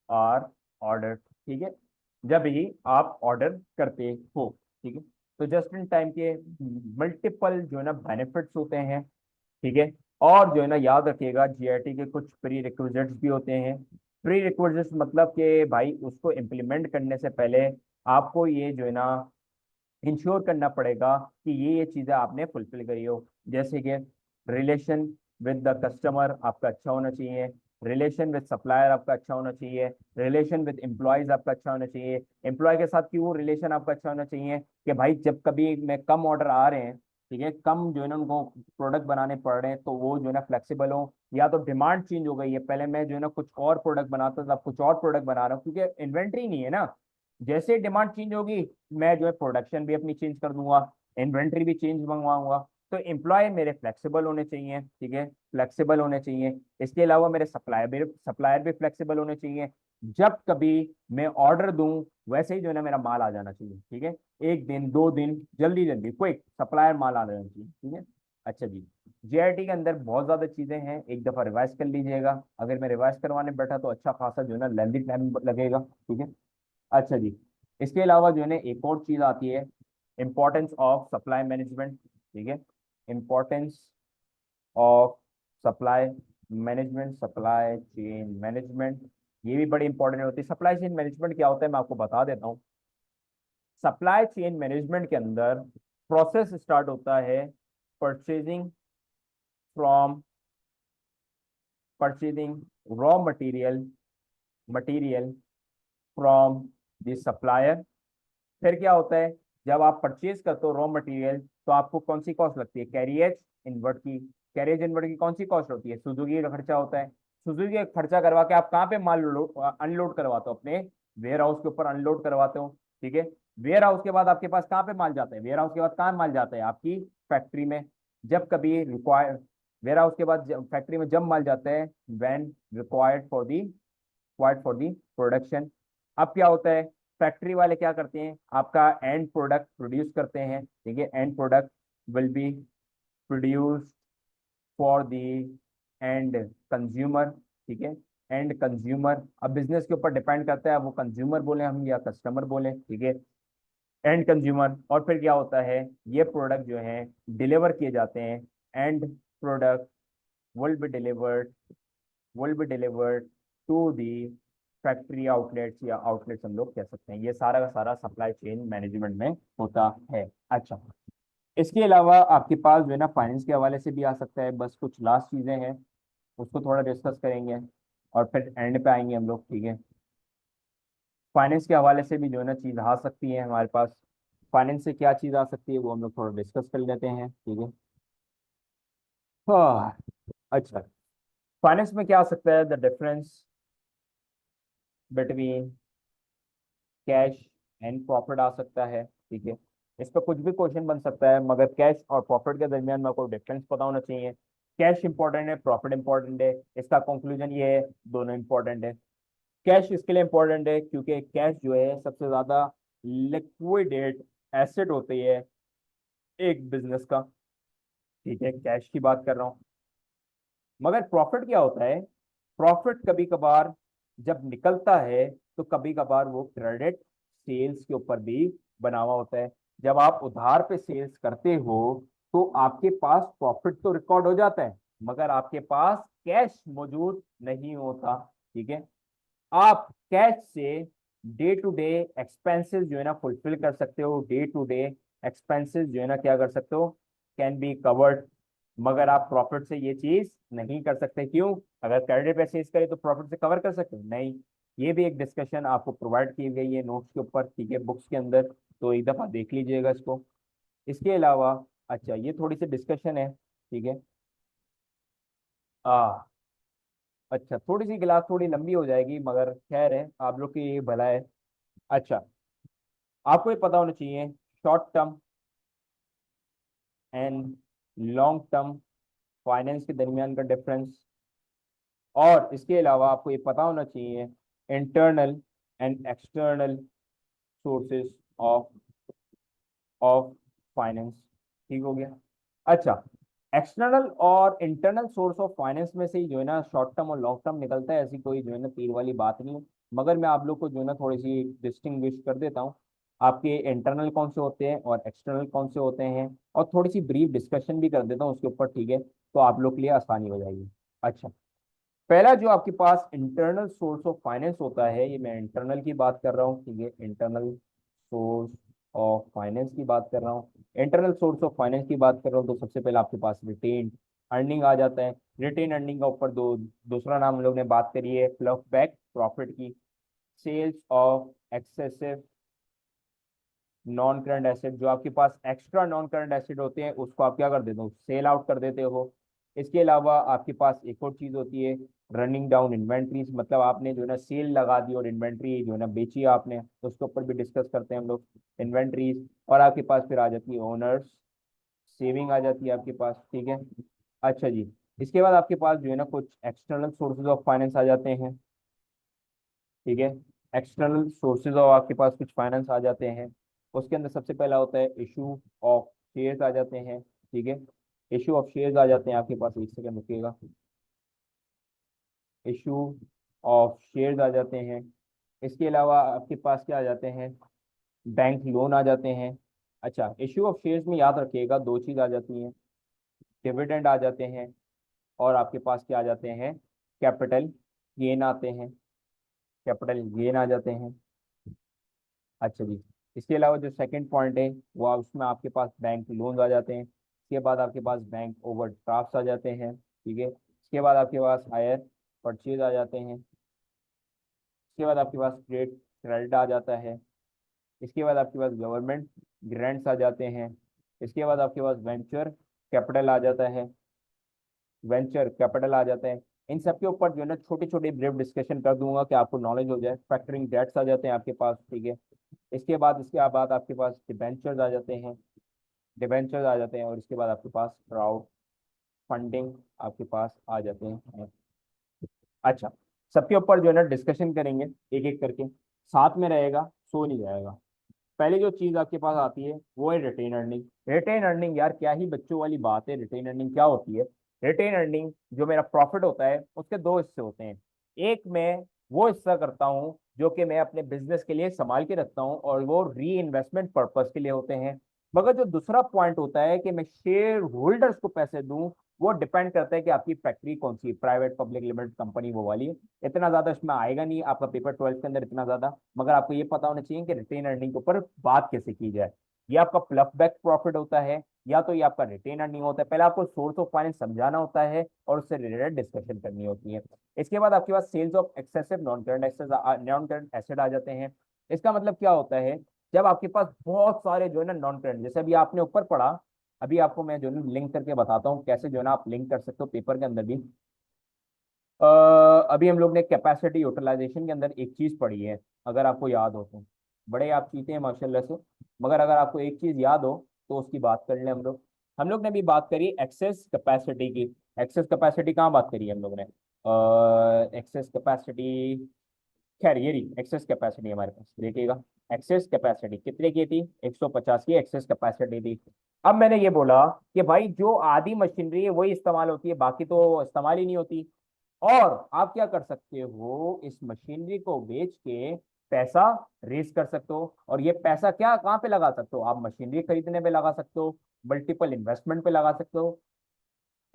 are order, ठीक है, जब ही आप ऑर्डर करते हो, ठीक है। तो जस्ट इन टाइम के मल्टीपल जो है ना बेनिफिट्स होते हैं, ठीक है। और जो है ना याद रखिएगा GIT के कुछ प्री रिक्विजिट्स भी होते हैं। प्री रिक्विजिट्स मतलब कि भाई उसको इम्प्लीमेंट करने से पहले आपको ये जो है ना इंश्योर करना पड़ेगा कि ये चीज़ें आपने फुलफिल करी हो। जैसे कि रिलेशन विद द कस्टमर आपका अच्छा होना चाहिए, रिलेशन विद सप्लायर आपका अच्छा होना चाहिए, रिलेशन विद एम्प्लॉयज आपका अच्छा होना चाहिए। एम्प्लॉय के साथ क्यों रिलेशन आपका अच्छा होना चाहिए कि भाई जब कभी में कम ऑर्डर आ रहे हैं, ठीक है, कम जो है ना उनको प्रोडक्ट बनाने पड़ रहे हैं, तो वो जो है ना फ्लेक्सिबल हो। या तो डिमांड चेंज हो गई है, पहले मैं जो है ना कुछ और प्रोडक्ट बनाता था, अब कुछ और प्रोडक्ट बना रहा हूँ क्योंकि इन्वेंट्री नहीं है ना। जैसे डिमांड चेंज होगी, मैं जो है प्रोडक्शन भी अपनी चेंज कर दूंगा, इन्वेंट्री भी चेंज मंगवाऊंगा। तो एम्प्लॉय मेरे फ्लेक्सिबल होने चाहिए, ठीक है, फ्लेक्सिबल होने चाहिए। इसके अलावा मेरे सप्लायर भी फ्लेक्सिबल होने चाहिए। जब कभी मैं ऑर्डर दूं वैसे ही जो है ना मेरा माल आ जाना चाहिए, ठीक है। एक दिन 2 दिन, जल्दी जल्दी क्विक सप्लायर माल आ जाना चाहिए, ठीक है। अच्छा जी, JIT के अंदर बहुत ज्यादा चीजें हैं, एक दफा रिवाइज कर लीजिएगा। अगर मैं रिवाइज करवाने बैठा तो अच्छा खासा जो है ना लेंदी टाइम लगेगा, ठीक है। अच्छा जी, इसके अलावा जो है ना एक और चीज आती है, इम्पोर्टेंस ऑफ सप्लाई मैनेजमेंट, ठीक है। Importance of supply supply chain management, ये भी बड़ी इंपॉर्टेंट होती है। सप्लाई चेन मैनेजमेंट क्या होता है मैं आपको बता देता हूँ। सप्लाई चेन मैनेजमेंट के अंदर प्रोसेस स्टार्ट होता है purchasing from purchasing raw material from the supplier. फिर क्या होता है, जब आप परचेज करते हो रॉ मटेरियल तो आपको कौन सी कॉस्ट लगती है, कैरियज इनवर्ट की कौन सी कॉस्ट होती है, सुजुकी का खर्चा होता है। सुजुकी का खर्चा करवा के आप कहाँ पे माल अनलोड करवाते हो, अपने वेयर हाउस के ऊपर अनलोड करवाते हो, ठीक है। वेयर हाउस के बाद आपके पास कहाँ पे माल जाता है, वेयर हाउस के बाद कहाँ माल जाता है, आपकी फैक्ट्री में। जब कभी रिक्वायर वेयर हाउस के बाद फैक्ट्री में जब माल जाता है, when required for the production. अब क्या होता है, फैक्ट्री वाले क्या करते हैं, आपका एंड प्रोडक्ट प्रोड्यूस करते हैं, ठीक है। And product will be produced for the and consumer, ठीक है। एंड कंज्यूमर अब बिजनेस के ऊपर डिपेंड करता है, अब वो कंज्यूमर बोले हम या कस्टमर बोले, ठीक है। एंड कंज्यूमर, और फिर क्या होता है, ये प्रोडक्ट जो है डिलीवर किए जाते हैं। End product will be delivered to the factory outlets, या आउटलेट्स हम लोग कह सकते हैं। ये सारा का सारा सप्लाई चेन मैनेजमेंट में होता है। अच्छा, इसके अलावा आपके पास जो है ना फाइनेंस के हवाले से भी आ सकता है। बस कुछ लास्ट चीजें हैं, उसको थोड़ा डिस्कस करेंगे और फिर एंड पे आएंगे हम लोग, ठीक है। फाइनेंस के हवाले से भी जो है ना चीज आ सकती है हमारे पास। फाइनेंस से क्या चीज आ सकती है वो हम लोग थोड़ा डिस्कस कर लेते हैं, ठीक है। हाँ, अच्छा, फाइनेंस में क्या आ सकता है, the difference between cash and profit आ सकता है, ठीक है। इस पर कुछ भी क्वेश्चन बन सकता है, मगर कैश और प्रॉफिट के दरमियान में आपको डिफरेंस पता होना चाहिए। कैश इंपॉर्टेंट है, प्रॉफिट इंपॉर्टेंट है, इसका कंक्लूजन ये है दोनों इंपॉर्टेंट है। कैश इसके लिए इंपॉर्टेंट है क्योंकि कैश जो है सबसे ज्यादा लिक्विडेट एसेट होती है एक बिजनेस का। ठीक है, कैश की बात कर रहा हूँ। मगर प्रॉफिट क्या होता है? प्रॉफिट कभी कभार जब निकलता है तो कभी कभार वो क्रेडिट सेल्स के ऊपर भी बना हुआ होता है। जब आप उधार पे सेल्स करते हो तो आपके पास प्रॉफिट तो रिकॉर्ड हो जाता है, मगर आपके पास कैश मौजूद नहीं होता। ठीक है, आप कैश से डे टू डे एक्सपेंसेस जो है ना फुलफिल कर सकते हो, डे टू डे एक्सपेंसेस जो है ना क्या कर सकते हो, कैन बी कवर्ड। मगर आप प्रॉफिट से ये चीज नहीं कर सकते। क्यों? अगर क्रेडिट पे सेल्स करें तो प्रॉफिट से कवर कर सकते हो? नहीं। ये भी एक डिस्कशन आपको प्रोवाइड की गई है नोट्स के ऊपर, ठीक है, बुक्स के अंदर, तो एक दफा देख लीजिएगा इसको। इसके अलावा अच्छा, ये थोड़ी सी डिस्कशन है, ठीक है। आ अच्छा, थोड़ी सी क्लास थोड़ी लंबी हो जाएगी, मगर खैर है, आप लोग की ये भला है। अच्छा, आपको ये पता होना चाहिए short term and long term finance के दरमियान का डिफरेंस। और इसके अलावा आपको ये पता होना चाहिए internal and external sources of of finance. ठीक हो गया। अच्छा, एक्सटर्नल और इंटरनल सोर्स ऑफ फाइनेंस में से ही जो है ना शॉर्ट टर्म और लॉन्ग टर्म निकलता है, ऐसी कोई जो है ना तीर वाली बात नहीं है। मगर मैं आप लोग को जो है ना थोड़ी सी डिस्टिंग्विश कर देता हूँ, आपके इंटरनल कौन से होते हैं और एक्सटर्नल कौन से होते हैं, और थोड़ी सी ब्रीफ डिस्कशन भी कर देता हूँ उसके ऊपर, ठीक है, तो आप लोग के लिए आसानी हो जाएगी। अच्छा, पहला जो आपके पास इंटरनल सोर्स ऑफ फाइनेंस होता है, ये मैं इंटरनल की बात कर रहा हूँ, ठीक है, इंटरनल सोर्स ऑफ फाइनेंस की बात कर रहा हूँ। इंटरनल सोर्स ऑफ फाइनेंस की बात कर रहा हूँ तो सबसे पहले आपके पास रिटेन अर्निंग आ जाता है। रिटेन अर्निंग का ऊपर दूसरा नाम हम लोग ने बात करी है फ्लफ बैक प्रॉफिट की। Sales of excessive non current asset, जो आपके पास एक्स्ट्रा नॉन करंट एसेट होते हैं उसको आप क्या कर देते हो, सेल आउट कर देते हो। इसके अलावा आपके पास एक और चीज होती है रनिंग डाउन इन्वेंट्रीज, मतलब आपने जो है ना सेल लगा दी और इन्वेंट्री जो है ना बेची आपने, तो उसके ऊपर भी डिस्कस करते हैं हम लोग इन्वेंट्रीज। और आपके पास फिर आ जाती है ओनर्स सेविंग आ जाती है आपके पास, ठीक है। अच्छा जी, इसके बाद आपके पास जो है ना कुछ एक्सटर्नल सोर्सेज ऑफ फाइनेंस आ जाते हैं, ठीक है। एक्सटर्नल सोर्सेज ऑफ आपके पास कुछ फाइनेंस आ जाते हैं। उसके अंदर सबसे पहला होता है इशू ऑफ शेयर्स आ जाते हैं, ठीक है। इशू ऑफ शेयर्स आ जाते हैं आपके पास, एक सेकंड रुकिएगा। इशू ऑफ शेयर्स आ जाते हैं। इसके अलावा आपके पास क्या आ जाते हैं, बैंक लोन आ जाते हैं। अच्छा, इशू ऑफ शेयर्स में याद रखिएगा दो चीज आ जाती हैं, डिविडेंड आ जाते हैं, और आपके पास क्या आ जाते हैं, कैपिटल गेन आते हैं, कैपिटल गेन आ जाते हैं। अच्छा जी, इसके अलावा जो सेकंड पॉइंट है वो उसमें आपके पास बैंक लोन्स आ जाते हैं। इसके बाद आपके पास बैंक ओवरड्राफ्ट आ जाते हैं, ठीक है। इसके बाद आपके पास हायर परचेज आ जाते हैं। इसके बाद आपके पास ट्रेड क्रेडिट आ जाता है। इसके बाद आपके पास गवर्नमेंट ग्रांट्स आ जाते हैं। इसके बाद आपके पास वेंचर कैपिटल आ जाता है, वेंचर कैपिटल आ जाते हैं। इन सब के ऊपर जो है ना छोटे छोटे ब्रीफ डिस्कशन कर दूंगा कि आपको नॉलेज हो जाए। फैक्टरिंग डेट्स आ जाते हैं आपके पास, ठीक है। इसके बाद आपके पास डिबेंचर्स आ जाते हैं, डिबेंचर्स आ जाते हैं, और इसके बाद आपके पास क्राउड फंडिंग आपके पास आ जाते हैं। अच्छा, सबके ऊपर जो है ना डिस्कशन करेंगे एक एक करके, साथ में रहेगा, सो नहीं जाएगा। पहली जो चीज आपके पास आती है वो है रिटेन अर्निंग। रिटेन अर्निंग यार क्या ही बच्चों वाली बात है, रिटेन अर्निंग क्या होती है? रिटेन अर्निंग जो मेरा प्रॉफिट होता है उसके दो हिस्से होते हैं। एक मैं वो हिस्सा करता हूँ जो कि मैं अपने बिजनेस के लिए संभाल के रखता हूँ, और वो री इन्वेस्टमेंट पर्पज के लिए होते हैं। मगर जो दूसरा पॉइंट होता है कि मैं शेयर होल्डर्स को पैसे दूं, वो डिपेंड करता है कि आपकी फैक्ट्री कौन सी, प्राइवेट पब्लिक लिमिटेड कंपनी वो वाली है। इतना ज्यादा इसमें आएगा नहीं आपका पेपर 12 के अंदर इतना ज्यादा, मगर आपको ये पता होना चाहिए कि रिटेन अर्निंग के ऊपर बात कैसे की जाए। ये आपका प्लफ बैक प्रॉफिट होता है या तो ये आपका रिटेन अर्निंग होता है। पहले आपको सोर्स ऑफ फाइनेंस समझाना होता है और उससे रिलेटेड डिस्कशन करनी होती है। इसके बाद आपके पास sales of excessive non current asset आ जाते हैं। इसका मतलब क्या होता है, जब आपके पास बहुत सारे जो है ना नॉन करंट, जैसे अभी आपने ऊपर पढ़ा, अभी आपको मैं जो है लिंक करके बताता हूँ कैसे जो है ना आप लिंक कर सकते हो पेपर के अंदर भी। अ, अभी हम लोग ने कैपेसिटी यूटिलाइजेशन के अंदर एक चीज पढ़ी है, अगर आपको याद हो तो। बड़े आप चीते हैं माशाल्लाह से, मगर अगर आपको एक चीज याद हो तो उसकी बात कर लें हम लोग। हम लोग ने भी बात करी एक्सेस कैपेसिटी की। एक्सेस कैपेसिटी कहाँ बात करी है हम लोग ने? एक्सेस कैपेसिटी खैर ये रही एक्सेस कैपेसिटी हमारे पास, देखिएगा एक्सेस कैपेसिटी कितने की थी, 150 की एक्सेस कैपेसिटी थी। अब मैंने ये बोला कि भाई जो आधी मशीनरी है वही इस्तेमाल होती है, बाकी तो इस्तेमाल ही नहीं होती। और आप क्या कर सकते हो, इस मशीनरी को बेच के पैसा रेस कर सकते हो। और ये पैसा क्या कहाँ पे लगा सकते हो, आप मशीनरी खरीदने पे लगा सकते हो, मल्टीपल इन्वेस्टमेंट पे लगा सकते हो।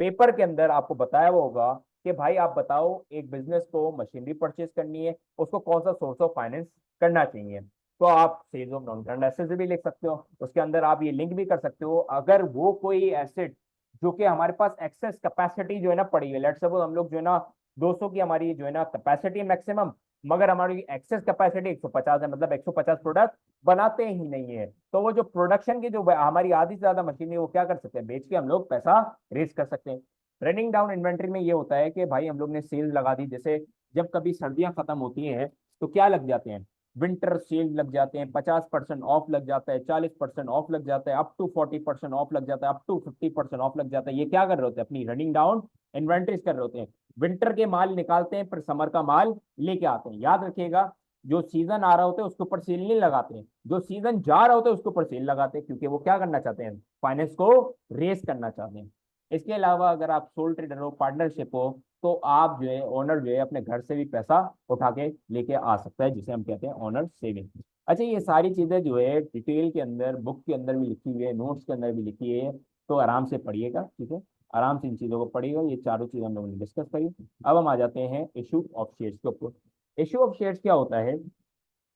पेपर के अंदर आपको बताया हुआ होगा कि भाई आप बताओ एक बिजनेस को मशीनरी परचेज करनी है, उसको कौन सा सोर्स ऑफ फाइनेंस करना चाहिए। तो आप sales of non current asset भी लिख सकते हो, उसके अंदर आप ये लिंक भी कर सकते हो, अगर वो कोई एसेट जो कि हमारे पास एक्सेस कैपेसिटी जो है ना पड़ी है, लेट्स सपोज हम लोग जो है ना 200 की हमारी जो है ना कैपेसिटी मैक्सिमम, मगर हमारी एक्सेस कैपेसिटी 150 है, मतलब 150 प्रोडक्ट बनाते ही नहीं है, तो वो जो प्रोडक्शन की जो हमारी आधी से ज्यादा मशीन है वो क्या कर सकते हैं, बेच के हम लोग पैसा रेज कर सकते हैं। रनिंग डाउन इन्वेंट्री में ये होता है कि भाई हम लोग ने सेल लगा दी, जैसे जब कभी सर्दियां खत्म होती हैं तो क्या लग जाते हैं, विंटर सेल लग जाते हैं, 50% ऑफ लग जाता है, 40% ऑफ लग जाता है, अप टू 40% ऑफ लग जाता है, अप टू 50% ऑफ लग जाता है। ये क्या कर रहे होते हैं, अपनी रनिंग डाउन इन्वेंट्रीज कर रहे होते हैं। विंटर के माल निकालते हैं फिर समर का माल लेके आते हैं। याद रखिएगा, जो सीजन आ रहा होता है उसके ऊपर सेल नहीं लगाते हैं, जो सीजन जा रहा होता है उसके ऊपर सेल लगाते हैं, क्योंकि वो क्या करना चाहते हैं, फाइनेंस को रेस करना चाहते हैं। इसके अलावा अगर आप सोल ट्रेडर हो, पार्टनरशिप हो, तो आप जो है ओनर जो है अपने घर से भी पैसा उठा के लेके आ सकता है, जिसे हम कहते हैं ओनर सेविंग। अच्छा, ये सारी चीजें जो है डिटेल के अंदर बुक के अंदर भी लिखी हुई है, नोट्स के अंदर भी लिखी है, तो आराम से पढ़िएगा, ठीक है, आराम से इन चीजों को पढ़िएगा। ये चारों चीज हम लोगों ने डिस्कस करी। अब हम आ जाते हैं इशू ऑफ शेयर्स के ऊपर। इशू ऑफ शेयर्स क्या होता है,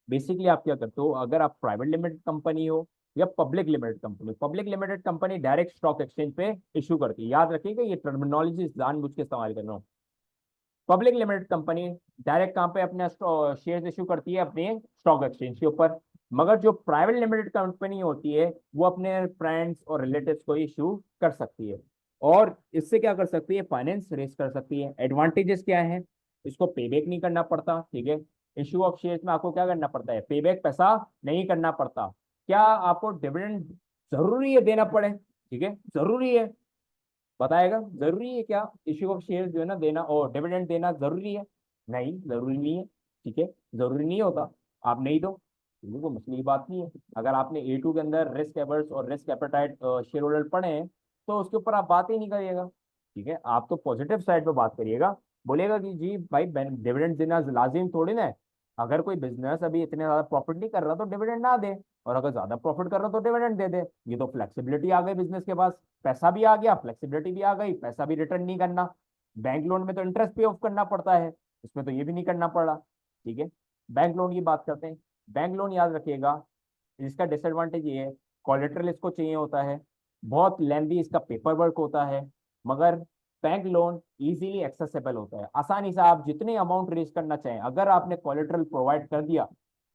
बेसिकली आप क्या करते हो, अगर आप प्राइवेट लिमिटेड कंपनी हो या public limited company, public limited company direct stock exchange पे इशू करती है। याद रखिएगा, ये टर्मिनोलॉजी जानबूझ के इस्तेमाल कर रहा हूँ। पब्लिक लिमिटेड कंपनी डायरेक्ट कहाँ पे अपने शेयर इशू करती है, अपने स्टॉक एक्सचेंज के ऊपर। मगर जो प्राइवेट लिमिटेड कंपनी होती है वो अपने फ्रेंड्स और रिलेटिव्स को इशू कर सकती है, और इससे क्या कर सकती है, फाइनेंस रेस कर सकती है। एडवांटेजेस क्या है, इसको पे बैक नहीं करना पड़ता, ठीक है। इशू ऑफ शेयर्स में आपको क्या करना पड़ता है, पे बैक पैसा नहीं करना पड़ता। क्या आपको डिविडेंड जरूरी है देना पड़े, ठीक है, जरूरी है, बताएगा जरूरी है क्या इश्यू ऑफ शेयर जो है ना देना और डिविडेंड देना जरूरी है, नहीं जरूरी नहीं है, ठीक है, जरूरी नहीं होता, आप नहीं दो, ये कोई मसले की बात नहीं है। अगर आपने A2 के अंदर रिस्क एवर्स और रिस्क एपेटाइट शेयर होल्डर पढ़े हैं तो उसके ऊपर आप बात ही नहीं करिएगा, ठीक है, आप तो पॉजिटिव साइड पे बात करिएगा। बोलेगा कि जी भाई डिविडेंड देना लाजिम थोड़ी ना है, अगर कोई बिजनेस अभी इतने ज्यादा प्रॉफिट नहीं कर रहा तो डिविडेंड ना दे, और अगर ज्यादा प्रॉफिट कर रहा तो डिविडेंड दे दे। ये तो फ्लेक्सिबिलिटी आ गई बिजनेस के पास, पैसा भी आ गया, फ्लेक्सिबिलिटी भी आ गई, पैसा भी रिटर्न नहीं करना। बैंक लोन में तो इंटरेस्ट पे ऑफ करना पड़ता है, इसमें तो ये भी नहीं करना पड़ा, ठीक है। बैंक लोन की बात करते हैं। बैंक लोन याद रखिएगा, इसका डिसएडवांटेज ये है, कोलेटरल इसको चाहिए होता है, बहुत लेंदी इसका पेपर वर्क होता है। मगर बैंक लोन इजीली एक्सेसिबल होता है, आसानी से आप जितनी अमाउंट रेज करना चाहें, अगर आपने कोलेटरल प्रोवाइड कर दिया,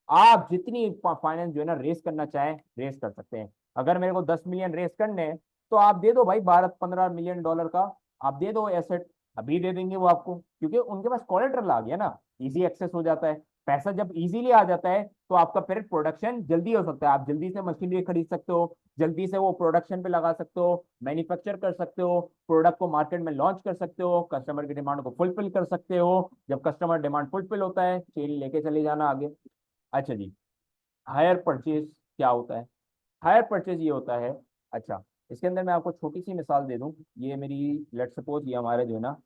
आप जितनी फाइनेंस जो है ना रेस करना चाहें रेस कर सकते हैं। अगर मेरे को 10 मिलियन रेस करने हैं तो आप दे दो भाई, 12-15 मिलियन डॉलर का आप दे दो एसेट, अभी दे देंगे वो आपको, क्योंकि उनके पास कोलेटरल आ गया ना, इजी एक्सेस हो जाता है। पैसा जब इजीली आ जाता है तो आपका फिर प्रोडक्शन जल्दी हो सकता है, आप जल्दी से मशीनरी खरीद सकते हो, जल्दी से वो प्रोडक्शन पे लगा सकते हो, मैन्युफैक्चर कर सकते हो, प्रोडक्ट को मार्केट में लॉन्च कर सकते हो, कस्टमर की डिमांड को फुलफिल कर सकते हो। जब कस्टमर डिमांड फुलफिल होता है, चेन लेके चले जाना आगे। अच्छा जी, हायर परचेज क्या होता है, हायर परचेज ये होता है, अच्छा, इसके अंदर मैं आपको छोटी सी मिसाल दे दूं। ये मेरी, लेट सपोज ये हमारे जो है ना,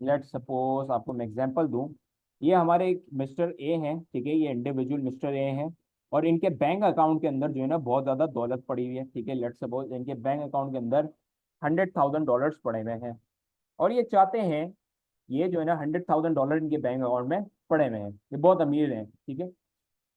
लेट सपोज आपको मैं एग्जांपल दूं, ये हमारे एक मिस्टर ए हैं, ठीक है, ये इंडिविजुअल मिस्टर ए हैं, और इनके बैंक अकाउंट के अंदर जो है ना बहुत ज्यादा दौलत पड़ी हुई है, ठीक है। लेट सपोज इनके बैंक अकाउंट के अंदर $100,000 पड़े हुए हैं, और ये चाहते हैं, ये जो है ना $100,000 इनके बैंक अकाउंट में पड़े हुए हैं, ये बहुत अमीर हैं, ठीक है।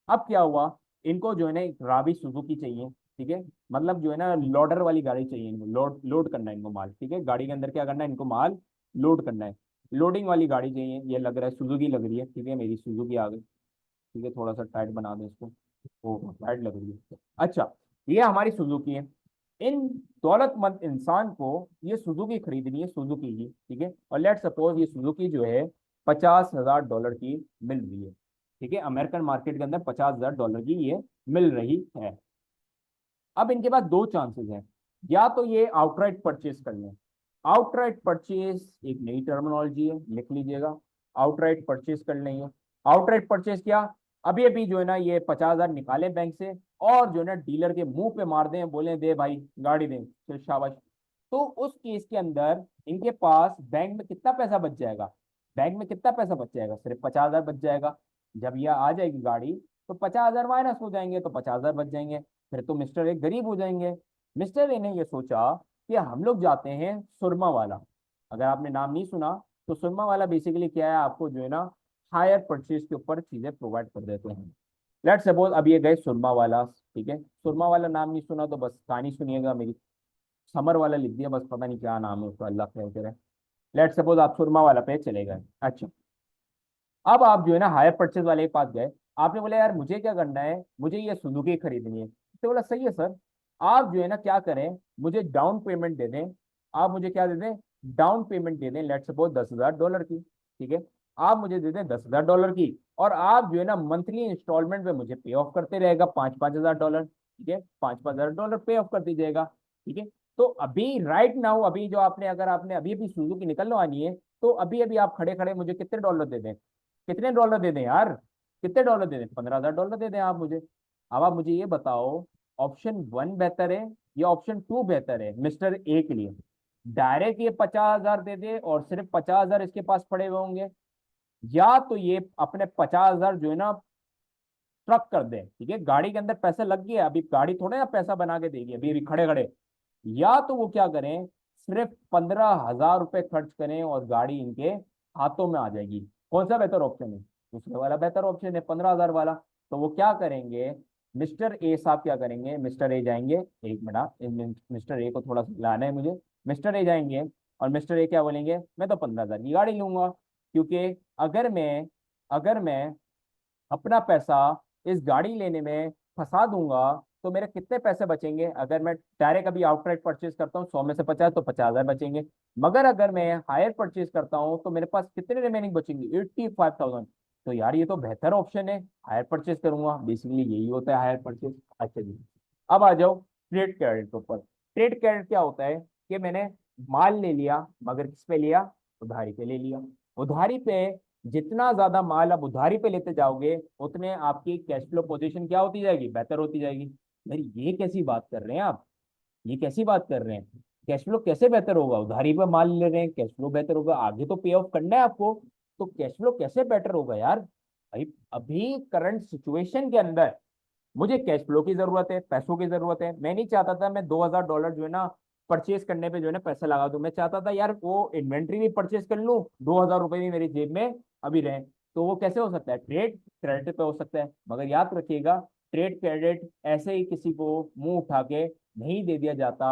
अब क्या हुआ, इनको जो है ना एक रावी सुजुकी चाहिए, ठीक है, मतलब जो है ना लोडर वाली गाड़ी चाहिए इनको, लोड लोड करना है इनको माल, ठीक है, गाड़ी के अंदर क्या करना है, इनको माल लोड करना है, लोडिंग वाली गाड़ी चाहिए। ये लग रहा है सुजुकी लग रही है, ठीक है, मेरी सुजुकी आ गई, ठीक है, थोड़ा सा टाइट बना दें इसको, ओ टाइट लग रही है। अच्छा, ये हमारी सुजुकी है। इन दौलतमंद इंसान को ये सुजुकी खरीदनी है, सुजुकी की, ठीक है, और लेट सपोज ये सुजुकी जो है $50,000 की मिल रही है, ठीक है, अमेरिकन मार्केट के अंदर $50,000 की ये मिल रही है। अब इनके पास दो चांसेस हैं, या तो ये आउटराइट परचेज कर लें। आउटराइट परचेज एक नई टर्मिनोलॉजी है, लिख लीजिएगा। आउटराइट परचेज कर लेंगे। आउटराइट परचेज किया, अभी अभी जो है ना ये 50,000 निकाले बैंक से, और जो है ना डीलर के मुंह पे मार दें, बोले दे भाई गाड़ी दे, चल शाबाश। तो उस केस के अंदर इनके पास बैंक में कितना पैसा बच जाएगा? बैंक में कितना पैसा बच जाएगा? सिर्फ 50,000 बच जाएगा। जब यह आ जाएगी गाड़ी तो 50,000 माइनस हो जाएंगे, तो 50,000 बच जाएंगे। फिर तो मिस्टर ए गरीब हो जाएंगे। मिस्टर ए ने ये सोचा कि हम लोग जाते हैं सुरमा वाला। अगर आपने नाम नहीं सुना, तो सुरमा वाला बेसिकली क्या है, आपको जो है ना हायर परचेज के ऊपर चीजें प्रोवाइड कर देते हैं। लेट्स सपोज अब ये गए सुरमा वाला, ठीक है, सुरमा वाला नाम नहीं सुना तो बस कहानी सुनिएगा मेरी। समर वाला लिख दिया बस, पता नहीं क्या नाम है उसका, अल्लाह खैर करे। लेट्स सपोज आप सुरमा वाला पे चले गए। अच्छा, अब आप जो है ना हायर परचेज वाले के पास गए, आपने बोला यार मुझे क्या करना है, मुझे ये सुजुकी खरीदनी है। तो बोला सही है सर, आप जो है ना क्या करें, मुझे डाउन पेमेंट दे दें। आप मुझे क्या दे दें? डाउन पेमेंट दे दें, लेट्स सपोज $10,000 की, ठीक है। आप मुझे दे दें $10,000 की, और आप जो है ना मंथली इंस्टॉलमेंट में मुझे पे ऑफ करते रहेगा $5,000, ठीक है, $5,000 पे ऑफ कर दीजिएगा, ठीक है। तो अभी राइट नाउ, अभी जो आपने, अगर आपने अभी अभी सुजुकी निकलवानी है, तो अभी अभी आप खड़े खड़े मुझे कितने डॉलर दे दें? कितने डॉलर दे दें यार? कितने डॉलर दे दें? $15,000 दे दें आप मुझे। अब आप मुझे ये बताओ, ऑप्शन वन बेहतर है या ऑप्शन टू बेहतर है मिस्टर ए के लिए? डायरेक्ट ये 50,000 दे दे और सिर्फ 50,000 इसके पास पड़े हुए होंगे, या तो ये अपने 50,000 जो है ना ट्रक कर दे, ठीक है, गाड़ी के अंदर पैसा लग गया, अभी गाड़ी थोड़े ना पैसा बना के देगी अभी अभी खड़े खड़े। या तो वो क्या करें, सिर्फ 15,000 रुपए खर्च करें और गाड़ी इनके हाथों में आ जाएगी। कौन सा बेहतर ऑप्शन है? दूसरे वाला बेहतर ऑप्शन है, 15,000 वाला। तो वो क्या करेंगे, मिस्टर ए साहब क्या करेंगे, मिस्टर ए जाएंगे, एक मिनट, मिस्टर ए को थोड़ा सा लाना है मुझे। मिस्टर ए जाएंगे और मिस्टर ए क्या बोलेंगे, मैं तो 15,000 की गाड़ी लूंगा, क्योंकि अगर मैं अपना पैसा इस गाड़ी लेने में फंसा दूंगा, तो मेरे कितने पैसे बचेंगे? अगर मैं डायरेक्ट अभी आउटराइट परचेज करता हूँ 100 में से 50, तो 50,000 बचेंगे। मगर अगर मैं हायर परचेज करता हूँ तो मेरे पास कितने रिमेनिंग बचेंगे? 85,000। तो यार ये तो बेहतर ऑप्शन है, हायर परचेज करूंगा, बेसिकली यही होता है हायर परचेज। अच्छा जी, अब आ जाओ ट्रेड क्रेडिट के ऊपर। ट्रेड क्रेडिट क्या होता है कि मैंने माल ले लिया, मगर किस पे लिया? उधारी पे ले लिया। उधारी पे जितना ज्यादा माल आप उधारी पे लेते जाओगे, उतने आपकी कैश फ्लो पोजीशन क्या होती जाएगी? बेहतर होती जाएगी। यार ये कैसी बात कर रहे हैं आप? ये कैसी बात कर रहे हैं? कैश फ्लो कैसे बेहतर होगा? उधारी पे माल ले रहे हैं, कैश फ्लो बेहतर होगा, आगे तो पे ऑफ करना है आपको, तो कैश फ्लो कैसे बेटर होगा यार भाई? अभी करंट सिचुएशन के अंदर मुझे कैश फ्लो की जरूरत है, पैसों की जरूरत है। मैं नहीं चाहता था मैं $2,000 जो है ना परचेज करने पे जो है ना पैसा लगा दूं। मैं चाहता था यार वो इन्वेंट्री भी परचेज कर लूं, $2,000 भी मेरी जेब में अभी रहे। तो वो कैसे हो सकता है? ट्रेड क्रेडिट पे हो सकता है। मगर याद रखिएगा, ट्रेड क्रेडिट ऐसे ही किसी को मुंह उठा के नहीं दे दिया जाता।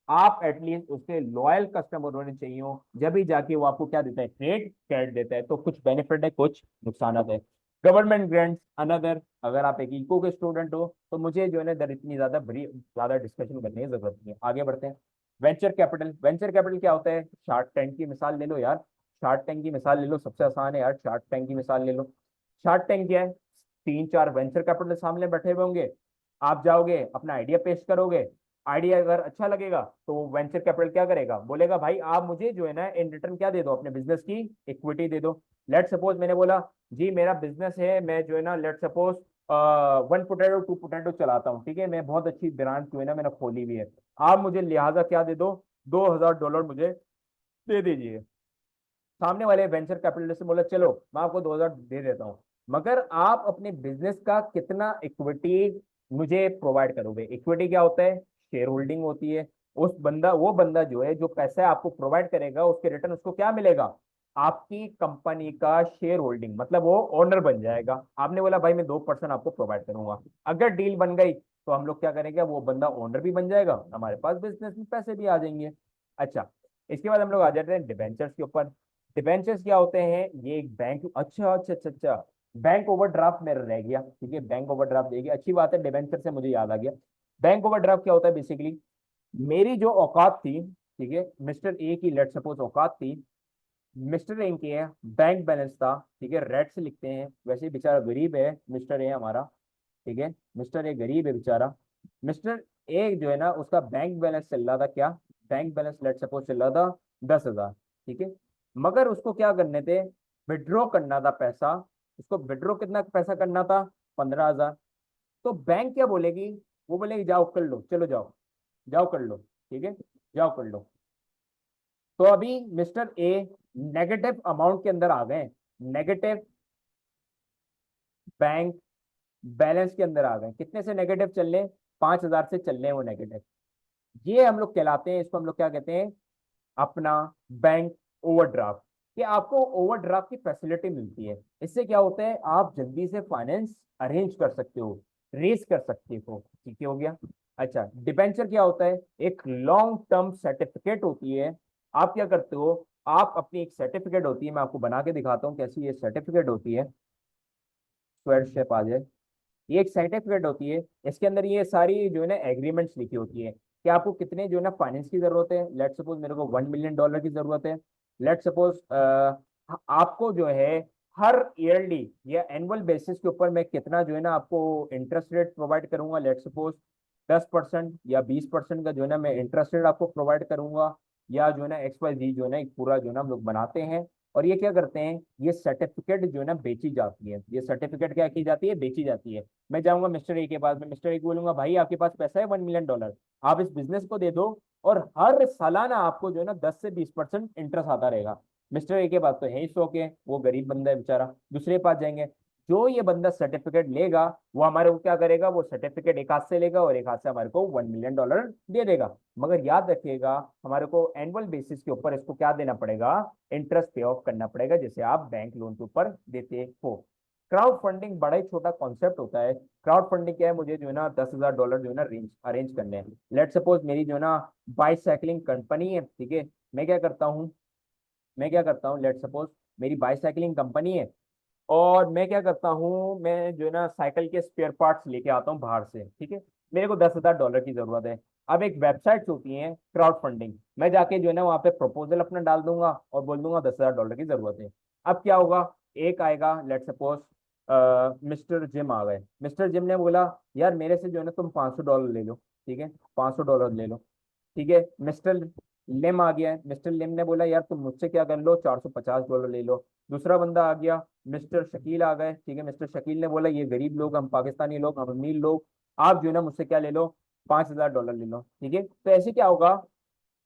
आप एटलीस्ट उसके लॉयल कस्टमर होने चाहिए हो, जब भी जाके वो आपको क्या देता है? ट्रेड क्रेडिट देता है। तो कुछ बेनिफिट है, कुछ नुकसान है। गवर्नमेंट ग्रांट्स अनदर, अगर आप एक इको के स्टूडेंट हो तो मुझे जो है ना इधर इतनी ज्यादा डिस्कशन करने की जरूरत नहीं है, आगे बढ़ते हैं। Venture capital. वेंचर कैपिटल क्या होता है? शार्क टैंक की मिसाल ले लो यार। शार्क टैंक की मिसाल ले लो, सबसे आसान है यार, शार्क टैंक की मिसाल ले लो। शार्क टैंक क्या है? तीन चार वेंचर कैपिटल सामने बैठे हुए होंगे, आप जाओगे अपना आइडिया पेश करोगे, आइडिया अगर अच्छा लगेगा तो वेंचर कैपिटल क्या करेगा, बोलेगा भाई आप मुझे जो है ना इन रिटर्न क्या दे दो, अपने बिजनेस की इक्विटी दे दो। लेट सपोज मैंने बोला जी मेरा बिजनेस है, मैं जो है ना लेट सपोज 1 पोटैटो 2 पोटैटो चलाता हूँ, ठीक है, मैं बहुत अच्छी ब्रांच जो है ना मैंने खोली हुई है। आप मुझे लिहाजा क्या दे दो, $2,000 मुझे दे दीजिए। सामने वाले वेंचर कैपिटलिस्ट से बोला चलो मैं आपको 2,000 दे देता हूँ, मगर आप अपने बिजनेस का कितना इक्विटी मुझे प्रोवाइड करोगे? इक्विटी क्या होता है? शेयर होल्डिंग होती है। वो बंदा जो है, जो पैसा आपको प्रोवाइड करेगा, उसके रिटर्न उसको क्या मिलेगा? आपकी कंपनी का शेयर होल्डिंग, मतलब वो ओनर बन जाएगा। आपने बोला भाई मैं 2% आपको प्रोवाइड करूंगा, अगर डील बन गई तो हम लोग क्या करेंगे, वो बंदा ओनर भी बन जाएगा, हमारे पास बिजनेस में पैसे भी आ जाएंगे। अच्छा, इसके बाद हम लोग आ जाते हैं डिबेंचर्स के ऊपर। डिबेंचर्स क्या होते हैं? ये एक बैंक, अच्छा अच्छा अच्छा अच्छा, बैंक ओवरड्राफ्ट मेरा रह गया, ठीक है, बैंक ओवरड्राफ्ट देगी, अच्छी बात है, डिबेंचर से मुझे याद आ गया। बैंक ओवरड्राफ्ट क्या होता है? बेसिकली मेरी जो औकात थी, ठीक है, मिस्टर ए की लेट सपोज औकात थी, मिस्टर ए की है, बैंक बैलेंस था, ठीक है, रेड से लिखते हैं, वैसे ही बेचारा गरीब है मिस्टर ए हमारा, ठीक है, मिस्टर ए गरीब है बेचारा। मिस्टर ए जो है ना उसका बैंक बैलेंस चल रहा था क्या? बैंक बैलेंस लेट सपोज चल रहा था 10,000, ठीक है। मगर उसको क्या करने थे, विड्रॉ करना था पैसा, उसको विड्रॉ कितना पैसा करना था, 15,000। तो बैंक क्या बोलेगी, वो बोलेगी जाओ कर लो, चलो जाओ, जाओ कर लो, ठीक है, जाओ कर लो। तो अभी मिस्टर ए नेगेटिव अमाउंट के अंदर आ गए, नेगेटिव बैंक बैलेंस के अंदर आ गए। कितने से नेगेटिव चल रहे, 5,000 से चल रहे हैं वो नेगेटिव। ये हम लोग कहलाते हैं, इसको हम लोग क्या कहते हैं, अपना बैंक ओवरड्राफ्ट। कि आपको ओवरड्राफ्ट की फैसिलिटी मिलती है, इससे क्या होता है, आप जल्दी से फाइनेंस अरेंज कर सकते हो, रेज कर सकते हो, ठीक है, हो गया। अच्छा, डिबेंचर क्या होता है, एक लॉन्ग टर्म सर्टिफिकेट होती है। आप क्या करते हो, आप अपनी एक सर्टिफिकेट होती है, मैं आपको बना के दिखाता हूँ कैसी ये सर्टिफिकेट होती है, स्क्वायर शेप आ जाए। ये एक सर्टिफिकेट होती है, इसके अंदर ये सारी जो है ना एग्रीमेंट्स लिखी होती है कि आपको कितने जो है ना फाइनेंस की जरूरत है। लेट सपोज मेरे को $1 मिलियन की जरूरत है। लेट सपोज आपको जो है हर ईयरली या एनुअल बेसिस के ऊपर मैं कितना जो है ना आपको इंटरेस्ट रेट प्रोवाइड करूंगा। लेट सपोज 10% या 20% का जो है ना मैं इंटरेस्ट रेट आपको प्रोवाइड करूंगा, या जो है ना XYZ जो है ना एक पूरा जो है ना हम लोग बनाते हैं। और ये क्या करते हैं, ये सर्टिफिकेट जो है ना बेची जाती है, ये सर्टिफिकेट क्या की जाती है, बेची जाती है। मैं जाऊंगा मिस्टर ए के पास में, मिस्टर ए को बोलूंगा भाई आपके पास पैसा है $1 मिलियन, आप इस बिजनेस को दे दो, और हर सालाना आपको जो है ना 10 से 20% इंटरेस्ट आता रहेगा। मिस्टर ए के पास तो है ही शौक है, वो गरीब बंदा है बेचारा, दूसरे के पास जाएंगे। जो ये बंदा सर्टिफिकेट लेगा, वो हमारे को क्या करेगा, वो सर्टिफिकेट एक हाथ से लेगा और एक हाथ से हमारे को $1 मिलियन दे देगा। मगर याद रखिएगा, हमारे को एनुअल बेसिस के ऊपर इसको क्या देना पड़ेगा, इंटरेस्ट पे ऑफ करना पड़ेगा, जैसे आप बैंक लोन के ऊपर देते हो। क्राउड फंडिंग बड़ा ही छोटा कॉन्सेप्ट होता है। क्राउड फंडिंग क्या है, मुझे जो है ना $10,000 जो है ना अरेंज करने हैं। लेट सपोज मेरी जो है ना बाईसाइकिलिंग कंपनी है, ठीक है। मैं क्या करता हूँ, लेट सपोज मेरी बाईसाइकिलिंग कंपनी है, और मैं क्या करता हूँ, मैं जो है ना साइकिल के स्पेयर पार्ट्स लेके आता हूँ बाहर से, ठीक है। मेरे को $10,000 की जरूरत है। अब एक वेबसाइट होती है क्राउड फंडिंग, मैं जाके जो है ना वहाँ पे प्रपोजल अपना डाल दूंगा और बोल दूंगा $10,000 की जरूरत है। अब क्या होगा, एक आएगा, लेट सपोज मिस्टर जिम आ गए, मिस्टर जिम ने बोला यार मेरे से जो है ना तुम $500 ले लो, ठीक है, $500 ले लो, ठीक है। मिस्टर लिम आ गया है, मिस्टर लिम ने बोला यार तुम मुझसे क्या कर लो, $450 ले लो। दूसरा बंदा आ गया, मिस्टर शकील आ गए, ठीक है। मिस्टर शकील ने बोला ये गरीब लोग, हम पाकिस्तानी लोग, हम अमीर लोग, आप जो है ना मुझसे क्या ले लो, $5,000 ले लो, ठीक है। तो ऐसे क्या होगा,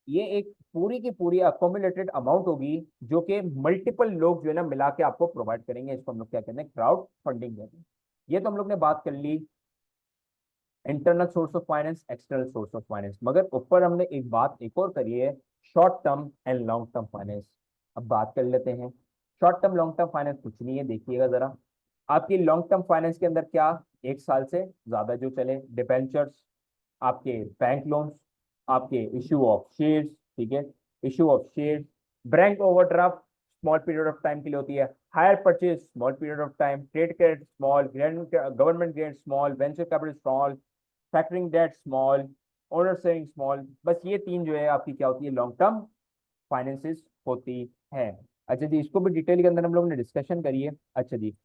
ये एक पूरी की पूरी अकोमुलेटेड अमाउंट होगी, जो कि मल्टीपल लोग जो है ना मिला के आपको प्रोवाइड करेंगे। इसको हम लोग क्या कहते हैं, क्राउड फंडिंग कहते हैं। ये तो हम लोग ने बात कर ली internal source of finance, external source of finance. मगर ऊपर हमने एक बात एक और करी है, short term and long term finance. अब बात कर लेते हैं short term long term finance. कुछ नहीं है, देखिएगा जरा, आपकी लॉन्ग टर्म फाइनेंस के अंदर क्या, 1 साल से ज्यादा जो चले, डिबेंचर्स, आपके बैंक लोन्स, आपके इश्यू ऑफ शेयर्स, ठीक है, issue of shares, bank overdraft small period of time के लिए होती है, hire purchase small period of time, trade credit small, government grade small, venture capital small, factoring debt small, owner saving small. बस ये तीन जो है आपकी क्या होती है, लॉन्ग टर्म फाइनेंसिस होती है। अच्छा जी, इसको भी डिटेल के अंदर हम लोग ने डिस्कशन करी है। अच्छा जी,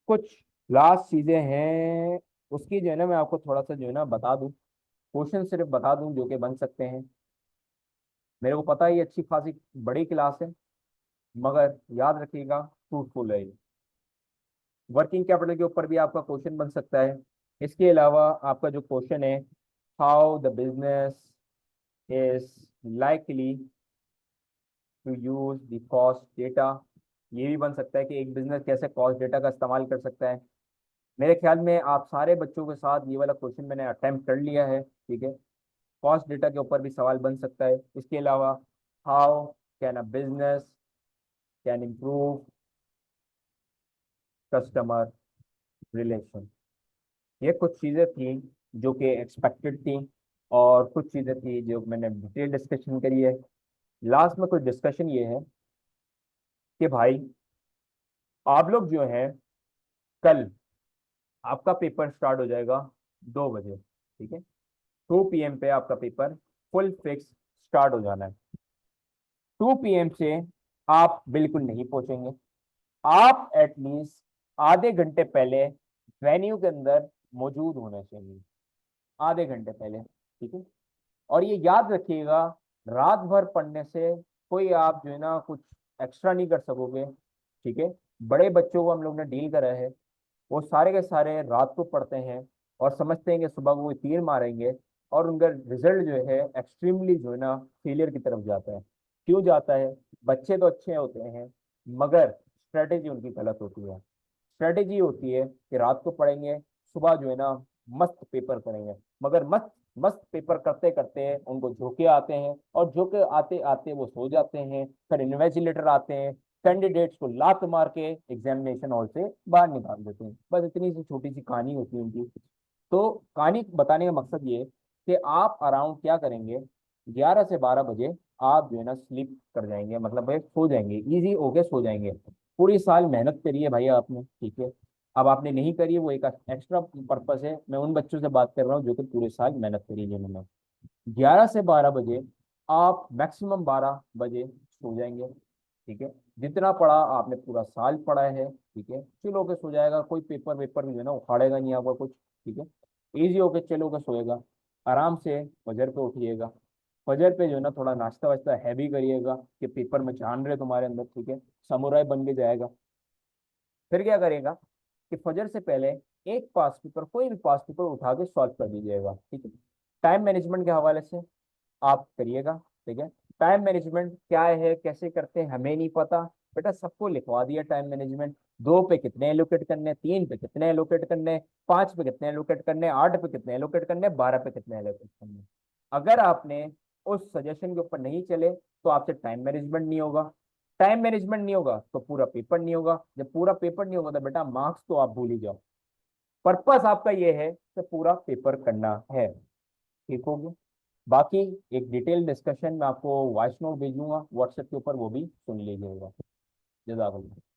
कुछ लास्ट चीजें हैं, उसकी जो है ना मैं आपको थोड़ा सा जो है ना बता दूं, क्वेश्चन सिर्फ बता दूं जो कि बन सकते हैं। मेरे को पता है ये अच्छी खासी बड़ी क्लास है, मगर याद रखिएगा फ्रूटफुल है। वर्किंग कैपिटल के ऊपर भी आपका क्वेश्चन बन सकता है। इसके अलावा आपका जो क्वेश्चन है, how the business is likely to use the cost data, ये भी बन सकता है कि एक बिजनेस कैसे कॉस्ट डेटा का इस्तेमाल कर सकता है। मेरे ख्याल में आप सारे बच्चों के साथ ये वाला क्वेश्चन मैंने अटेम्प्ट कर लिया है, ठीक है। कॉस्ट डेटा के ऊपर भी सवाल बन सकता है। इसके अलावा how can a business can improve customer relation, ये कुछ चीज़ें थी जो कि एक्सपेक्टेड थी, और कुछ चीज़ें थी जो मैंने डिटेल डिस्कशन करी है। लास्ट में कुछ डिस्कशन ये है कि भाई आप लोग जो हैं, कल आपका पेपर स्टार्ट हो जाएगा 2 बजे, ठीक है। 2 PM पे आपका पेपर फुल फिक्स स्टार्ट हो जाना है। 2 PM से आप बिल्कुल नहीं पहुंचेंगे, आप एटलीस्ट आधे घंटे पहले वेन्यू के अंदर मौजूद होना चाहिए, आधे घंटे पहले, ठीक है। और ये याद रखिएगा, रात भर पढ़ने से कोई आप जो है ना कुछ एक्स्ट्रा नहीं कर सकोगे। ठीक है। बड़े बच्चों को हम लोग ने डील करा है, वो सारे के सारे रात को पढ़ते हैं और समझते हैं कि सुबह वो तीर मारेंगे, और उनका रिजल्ट जो है एक्सट्रीमली जो है ना फेलियर की तरफ जाता है। क्यों जाता है? बच्चे तो अच्छे होते हैं, मगर स्ट्रेटेजी उनकी गलत होती है। स्ट्रेटेजी होती है कि रात को पढ़ेंगे, सुबह जो है ना मस्त पेपर करेंगे, मगर मस्त मस्त पेपर करते करते उनको झोंके आते हैं, और झोंके आते आते वो सो जाते हैं। फिर इन्वेजिलेटर आते हैं, कैंडिडेट्स को लात मार के एग्जामिनेशन हॉल से बाहर निकाल देते हैं। बस इतनी सी छोटी सी कहानी होती है उनकी। तो कहानी बताने का मकसद ये कि आप अराउंड क्या करेंगे, 11 से 12 बजे आप जो है ना स्लीप कर जाएंगे, मतलब भाई सो जाएंगे, इजी हो के सो जाएंगे। पूरी साल मेहनत करी है भाई आपने, ठीक है। अब आपने नहीं करी है, वो एक एक्स्ट्रा पर्पस है। मैं उन बच्चों से बात कर रहा हूँ जो कि पूरे साल मेहनत करी है जिन्होंने। 11 से 12 बजे आप मैक्सिमम 12 बजे सो जाएंगे, ठीक है। जितना पढ़ा आपने पूरा साल पढ़ा है, ठीक है, चिल होके सो जाएगा। कोई पेपर वेपर भी जो है ना उखाड़ेगा नहीं आपका कुछ, ठीक है। इजी होके चिल होके सोएगा। आराम से फजर पे उठिएगा। फजर पे जो है ना थोड़ा नाश्ता वास्ता हैवी करिएगा कि पेपर में जान रहे तुम्हारे अंदर, ठीक है। समुराई बन के जाएगा। फिर क्या करेगा कि फजर से पहले एक पास पेपर, कोई भी पास पेपर उठा के सॉल्व कर दीजिएगा, ठीक है। टाइम मैनेजमेंट के हवाले से आप करिएगा, ठीक है। टाइम मैनेजमेंट क्या है, कैसे करते हैं, हमें नहीं पता। बेटा सबको लिखवा दिया टाइम मैनेजमेंट। 2 पे कितने एलोकेट करने, 3 पे कितने एलोकेट करने, 5 पे कितने एलोकेट करने, 8 पे कितने एलोकेट करने, 12 पे कितने एलोकेट करने। अगर आपने उस सजेशन के ऊपर नहीं चले तो आपसे टाइम मैनेजमेंट नहीं होगा। टाइम मैनेजमेंट नहीं होगा तो पूरा पेपर नहीं होगा। जब पूरा पेपर नहीं होगा तो बेटा मार्क्स तो आप भूल ही जाओ। पर्पस आपका ये है कि पूरा पेपर करना है, ठीक हो गया। बाकी एक डिटेल डिस्कशन में आपको वॉइस नोट भेजूंगा व्हाट्सएप के ऊपर, वो भी सुन लीजिएगा। जज़ाकल्लाह।